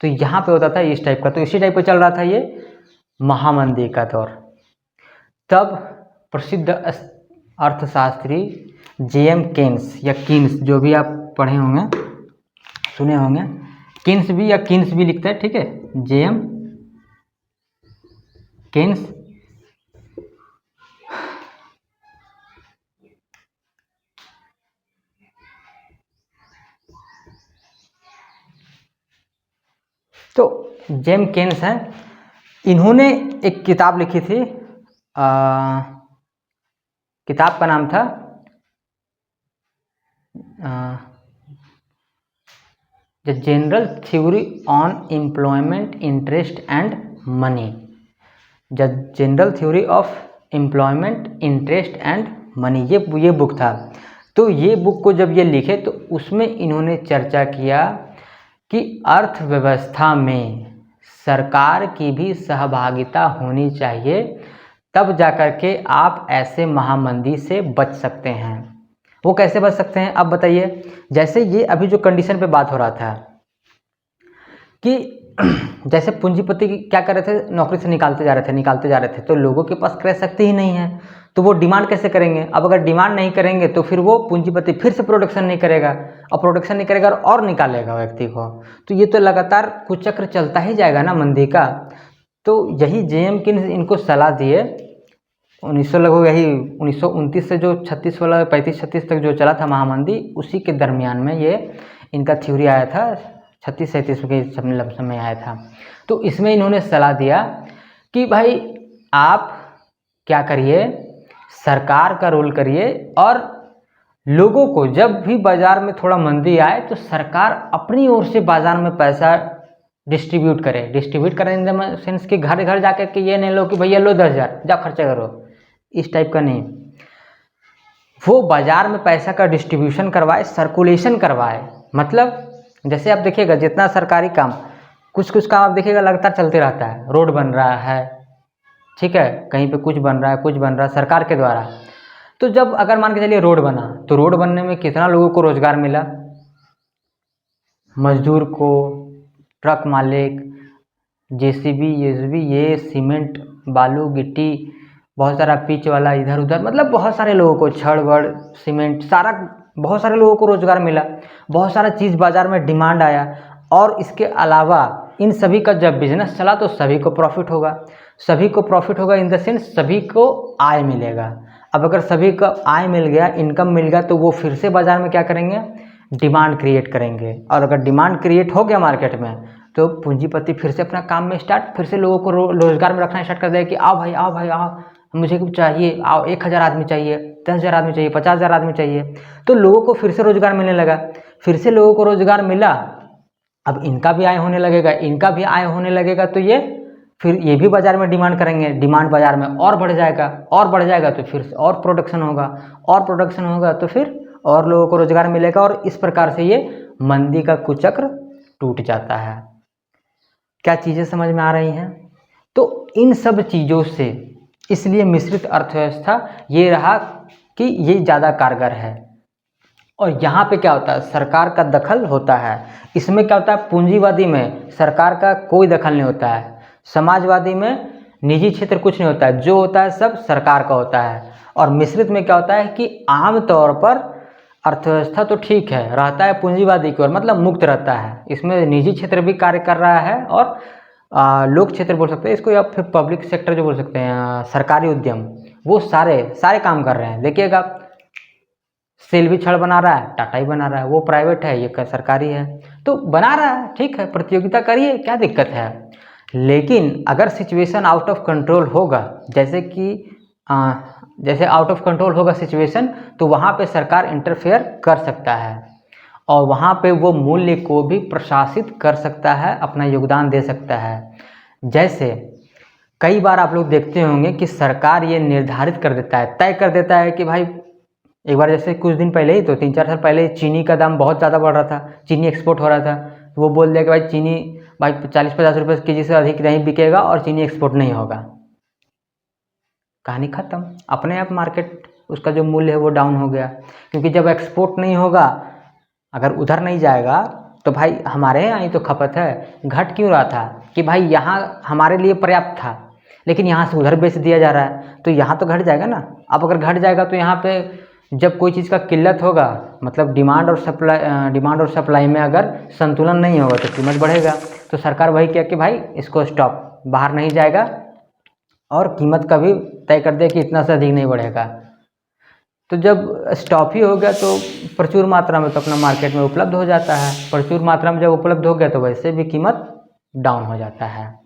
तो यहाँ पे होता था इस टाइप का, तो इसी टाइप का चल रहा था ये महामंदी का दौर। तब प्रसिद्ध अर्थशास्त्री जेएम केन्स या कीन्स, जो भी आप पढ़े होंगे सुने होंगे, कीन्स भी या कीन्स भी लिखते हैं, ठीक है, जेएम केन्स, तो जेम केन्स हैं, इन्होंने एक किताब लिखी थी, किताब का नाम था the general theory on employment interest and money, the general theory of employment interest and money, ये बुक था। तो ये बुक को जब ये लिखे तो उसमें इन्होंने चर्चा किया कि अर्थव्यवस्था में सरकार की भी सहभागिता होनी चाहिए, तब जाकर के आप ऐसे महामंदी से बच सकते हैं। वो कैसे बच सकते हैं अब बताइए। जैसे ये अभी जो कंडीशन पे बात हो रहा था कि जैसे पूंजीपति क्या कर रहे थे, नौकरी से निकालते जा रहे थे, तो लोगों के पास क्रय शक्ति ही नहीं है, तो वो डिमांड कैसे करेंगे। अब अगर डिमांड नहीं करेंगे तो फिर वो पूंजीपति फिर से प्रोडक्शन नहीं करेगा, और प्रोडक्शन नहीं करेगा और निकालेगा व्यक्ति को, तो ये तो लगातार कुचक्र चलता ही जाएगा ना मंदी का। तो यही जेएम किन्स इनको सलाह दिए 1929 से जो 36 वाला 35-36 तक जो चला था महामंदी, उसी के दरमियान में ये इनका थ्योरी आया था, 36-37 के समय आया था। तो इसमें इन्होंने सलाह दिया कि भाई आप क्या करिए, सरकार का रोल करिए, और लोगों को जब भी बाज़ार में थोड़ा मंदी आए तो सरकार अपनी ओर से बाज़ार में पैसा डिस्ट्रीब्यूट करें इन द सेंस कि घर घर जाकर के ये नहीं लो कि भैया लो 10,000 जाओ खर्चा करो, इस टाइप का नहीं। वो बाज़ार में पैसा का डिस्ट्रीब्यूशन करवाए, सर्कुलेशन करवाए। मतलब जैसे आप देखिएगा जितना सरकारी काम, कुछ काम आप देखिएगा लगातार चलते रहता है, रोड बन रहा है, ठीक है, कहीं पे कुछ बन रहा है सरकार के द्वारा। तो जब अगर मान के चलिए रोड बना, तो रोड बनने में कितना लोगों को रोजगार मिला, मजदूर को, ट्रक मालिक, जेसीबी ये सीमेंट बालू गिट्टी, बहुत सारा पिच वाला इधर उधर, मतलब बहुत सारे लोगों को, छड़ वड़ सीमेंट सारा, बहुत सारे लोगों को रोजगार मिला, बहुत सारा चीज़ बाज़ार में डिमांड आया। और इसके अलावा इन सभी का जब बिजनेस चला तो सभी को प्रॉफिट होगा इन द सेंस सभी को आय मिलेगा। अब अगर सभी को आय मिल गया, इनकम मिल गया, तो वो फिर से बाज़ार में क्या करेंगे, डिमांड क्रिएट करेंगे। और अगर डिमांड क्रिएट हो गया मार्केट में तो पूंजीपति फिर से अपना काम में फिर से लोगों को रोजगार में रखना स्टार्ट कर देगा कि आओ भाई आओ, मुझे चाहिए, आओ 1000 आदमी चाहिए, 10,000 आदमी चाहिए, 50,000 आदमी चाहिए, तो लोगों को फिर से रोज़गार मिलने लगा। फिर से लोगों को रोज़गार मिला, अब इनका भी आय होने लगेगा, इनका भी आय होने लगेगा, तो ये फिर ये भी बाज़ार में डिमांड करेंगे, डिमांड बाज़ार में और बढ़ जाएगा, और बढ़ जाएगा तो फिर और प्रोडक्शन होगा, और प्रोडक्शन होगा तो फिर और लोगों को रोज़गार मिलेगा, और इस प्रकार से ये मंदी का कुचक्र टूट जाता है। क्या चीज़ें समझ में आ रही हैं? तो इन सब चीज़ों से इसलिए मिश्रित अर्थव्यवस्था ये रहा कि ये ज़्यादा कारगर है। और यहाँ पे क्या होता है, सरकार का दखल होता है। इसमें क्या होता है, पूंजीवादी में सरकार का कोई दखल नहीं होता है, समाजवादी में निजी क्षेत्र कुछ नहीं होता है, जो होता है सब सरकार का होता है। और मिश्रित में क्या होता है कि आम तौर पर अर्थव्यवस्था तो ठीक है, रहता है पूंजीवादी की ओर, मतलब मुक्त रहता है, इसमें निजी क्षेत्र भी कार्य कर रहा है और लोक क्षेत्र बोल सकते हैं इसको, या फिर पब्लिक सेक्टर जो बोल सकते हैं, सरकारी उद्यम, वो सारे काम कर रहे हैं। देखिएगा, सेल भी छड़ बना रहा है, टाटा ही बना रहा है, वो प्राइवेट है, ये सरकारी है, तो बना रहा है, ठीक है, प्रतियोगिता करिए, क्या दिक्कत है। लेकिन अगर सिचुएशन आउट ऑफ कंट्रोल होगा, जैसे आउट ऑफ कंट्रोल होगा सिचुएशन, तो वहाँ पे सरकार इंटरफेयर कर सकता है और वहाँ पे वो मूल्य को भी प्रशासित कर सकता है, अपना योगदान दे सकता है। जैसे कई बार आप लोग देखते होंगे कि सरकार ये निर्धारित कर देता है, तय कर देता है कि भाई, एक बार जैसे कुछ दिन पहले ही, तो 3-4 साल पहले चीनी का दाम बहुत ज़्यादा बढ़ रहा था, चीनी एक्सपोर्ट हो रहा था, तो वो बोल दिया कि भाई चीनी 40-50 रुपये के जी से अधिक नहीं बिकेगा और चीनी एक्सपोर्ट नहीं होगा। कहानी ख़त्म, अपने आप मार्केट उसका जो मूल्य है वो डाउन हो गया, क्योंकि जब एक्सपोर्ट नहीं होगा, अगर उधर नहीं जाएगा तो भाई हमारे यहाँ ही तो खपत है। घट क्यों रहा था कि भाई यहाँ हमारे लिए पर्याप्त था, लेकिन यहाँ से उधर बेच दिया जा रहा है, तो यहाँ तो घट जाएगा ना। अब अगर घट जाएगा तो यहाँ पे जब कोई चीज़ का किल्लत होगा, मतलब डिमांड और सप्लाई में अगर संतुलन नहीं होगा तो कीमत बढ़ेगा। तो सरकार वही किया कि भाई इसको स्टॉप, बाहर नहीं जाएगा और कीमत का भी तय कर दिया कि इतना से अधिक नहीं बढ़ेगा। तो जब स्टॉप ही हो गया तो प्रचुर मात्रा में तो अपना मार्केट में उपलब्ध हो जाता है, प्रचुर मात्रा में जब उपलब्ध हो गया तो वैसे भी कीमत डाउन हो जाता है।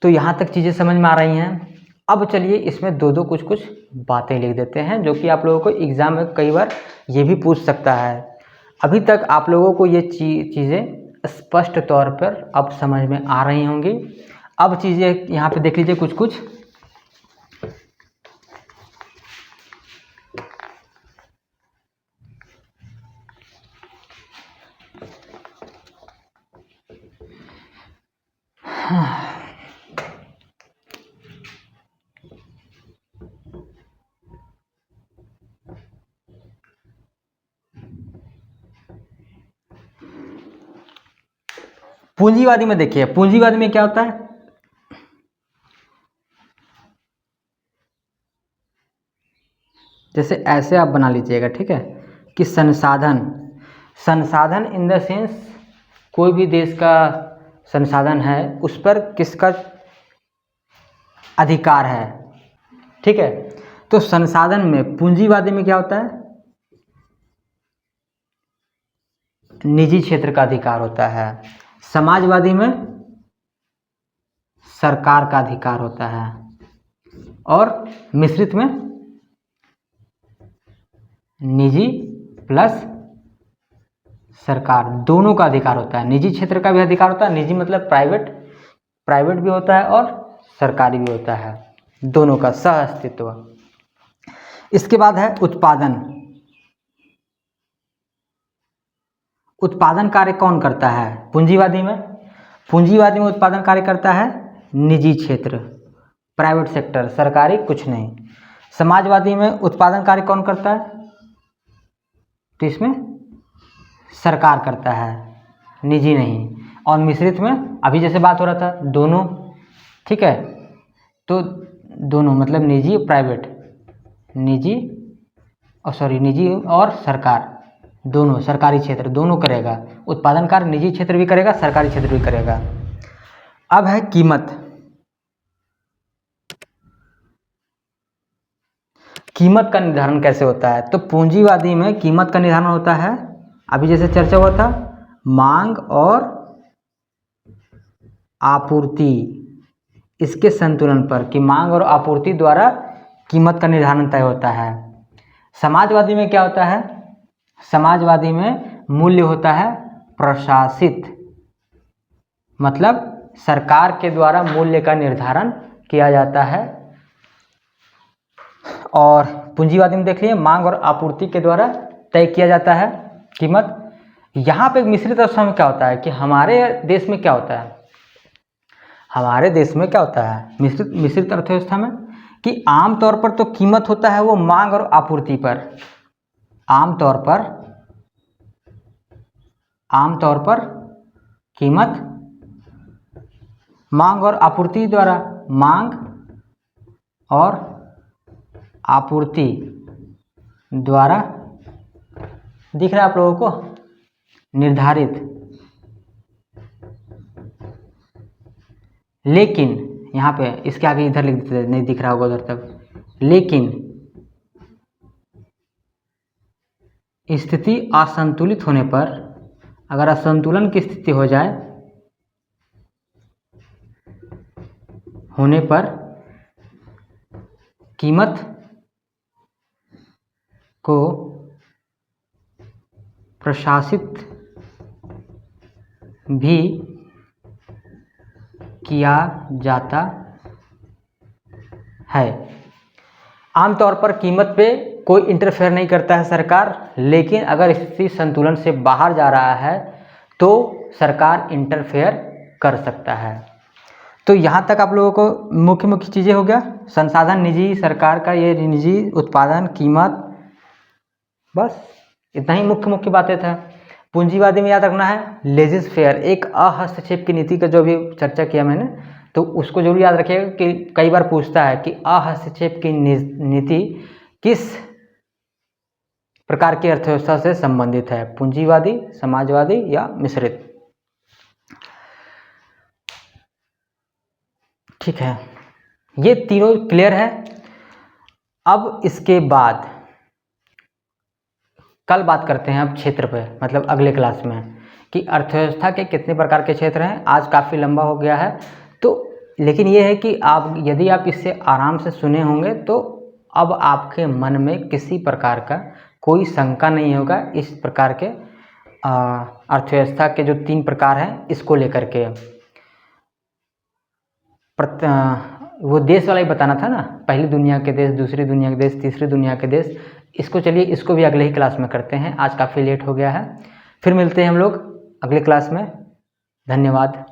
तो यहाँ तक चीज़ें समझ में आ रही हैं। अब चलिए इसमें दो कुछ बातें लिख देते हैं, जो कि आप लोगों को एग्ज़ाम में कई बार ये भी पूछ सकता है। अभी तक आप लोगों को ये चीज़ें स्पष्ट तौर पर अब समझ में आ रही होंगी। अब चीज़ें यहाँ पे देख लीजिए कुछ पूंजीवादी में देखिए, पूंजीवादी में क्या होता है, जैसे ऐसे आप बना लीजिएगा, ठीक है, कि संसाधन इन द सेंस कोई भी देश का संसाधन है, उस पर किसका अधिकार है, ठीक है। तो संसाधन में पूंजीवादी में क्या होता है, निजी क्षेत्र का अधिकार होता है। समाजवादी में सरकार का अधिकार होता है, और मिश्रित में निजी प्लस सरकार, दोनों का अधिकार होता है। निजी क्षेत्र का भी अधिकार होता है, निजी मतलब प्राइवेट भी होता है और सरकारी भी होता है, दोनों का सह अस्तित्व। इसके बाद है उत्पादन कार्य कौन करता है पूंजीवादी में उत्पादन कार्य करता है निजी क्षेत्र, प्राइवेट सेक्टर, सरकारी कुछ नहीं। समाजवादी में उत्पादन कार्य कौन करता है, तो इसमें सरकार करता है, निजी नहीं। और मिश्रित में अभी जैसे बात हो रहा था, दोनों, ठीक है, तो दोनों मतलब निजी प्राइवेट, निजी और सरकार, दोनों, सरकारी क्षेत्र दोनों करेगा उत्पादन कार्य, निजी क्षेत्र भी करेगा, सरकारी क्षेत्र भी करेगा। अब है कीमत का निर्धारण कैसे होता है। तो पूंजीवादी में कीमत का निर्धारण होता है, अभी जैसे चर्चा हुआ था, मांग और आपूर्ति, इसके संतुलन पर, कि मांग और आपूर्ति द्वारा कीमत का निर्धारण तय होता है। समाजवादी में क्या होता है? समाजवादी में मूल्य होता है प्रशासित, मतलब सरकार के द्वारा मूल्य का निर्धारण किया जाता है। और पूंजीवादी में देख लिए मांग और आपूर्ति के द्वारा तय किया जाता है कीमत। यहाँ पे मिश्रित अवस्था में क्या होता है कि हमारे देश में क्या होता है, हमारे देश में क्या होता है मिश्रित अर्थव्यवस्था में कि आमतौर पर तो कीमत होता है वो मांग और आपूर्ति पर, आमतौर पर कीमत मांग और आपूर्ति द्वारा, मांग और आपूर्ति द्वारा दिख रहा है आप लोगों को निर्धारित। लेकिन यहाँ पे इसके आगे इधर लिख देते, नहीं दिख रहा होगा उधर तक। लेकिन स्थिति असंतुलित होने पर, अगर असंतुलन की स्थिति हो जाए होने पर कीमत को प्रशासित भी किया जाता है। आमतौर पर कीमत पे कोई इंटरफेयर नहीं करता है सरकार, लेकिन अगर स्थिति संतुलन से बाहर जा रहा है तो सरकार इंटरफेयर कर सकता है। तो यहाँ तक आप लोगों को मुख्य मुख्य चीज़ें हो गया, संसाधन निजी, सरकार का ये निजी, उत्पादन, कीमत, बस इतना ही मुख्य मुख्य बातें था। पूंजीवादी में याद रखना है लेजिस फेयर, एक अहस्तक्षेप की नीति का जो भी चर्चा किया मैंने, तो उसको जरूर याद रखिएगा कि कई बार पूछता है कि अहस्तक्षेप की नीति किस प्रकार की अर्थव्यवस्था से संबंधित है, पूंजीवादी, समाजवादी या मिश्रित। ठीक है, ये तीनों क्लियर है। अब इसके बाद कल बात करते हैं अब क्षेत्र पे, मतलब अगले क्लास में, कि अर्थव्यवस्था के कितने प्रकार के क्षेत्र हैं। आज काफ़ी लंबा हो गया है तो, लेकिन ये है कि आप यदि आप इससे आराम से सुने होंगे तो अब आपके मन में किसी प्रकार का कोई शंका नहीं होगा इस प्रकार के अर्थव्यवस्था के जो 3 प्रकार हैं इसको लेकर के। वो देश वाला ही बताना था ना, पहली दुनिया के देश, दूसरी दुनिया के देश, तीसरी दुनिया के देश, इसको चलिए इसको भी अगले ही क्लास में करते हैं। आज काफ़ी लेट हो गया है, फिर मिलते हैं हम लोग अगले क्लास में। धन्यवाद।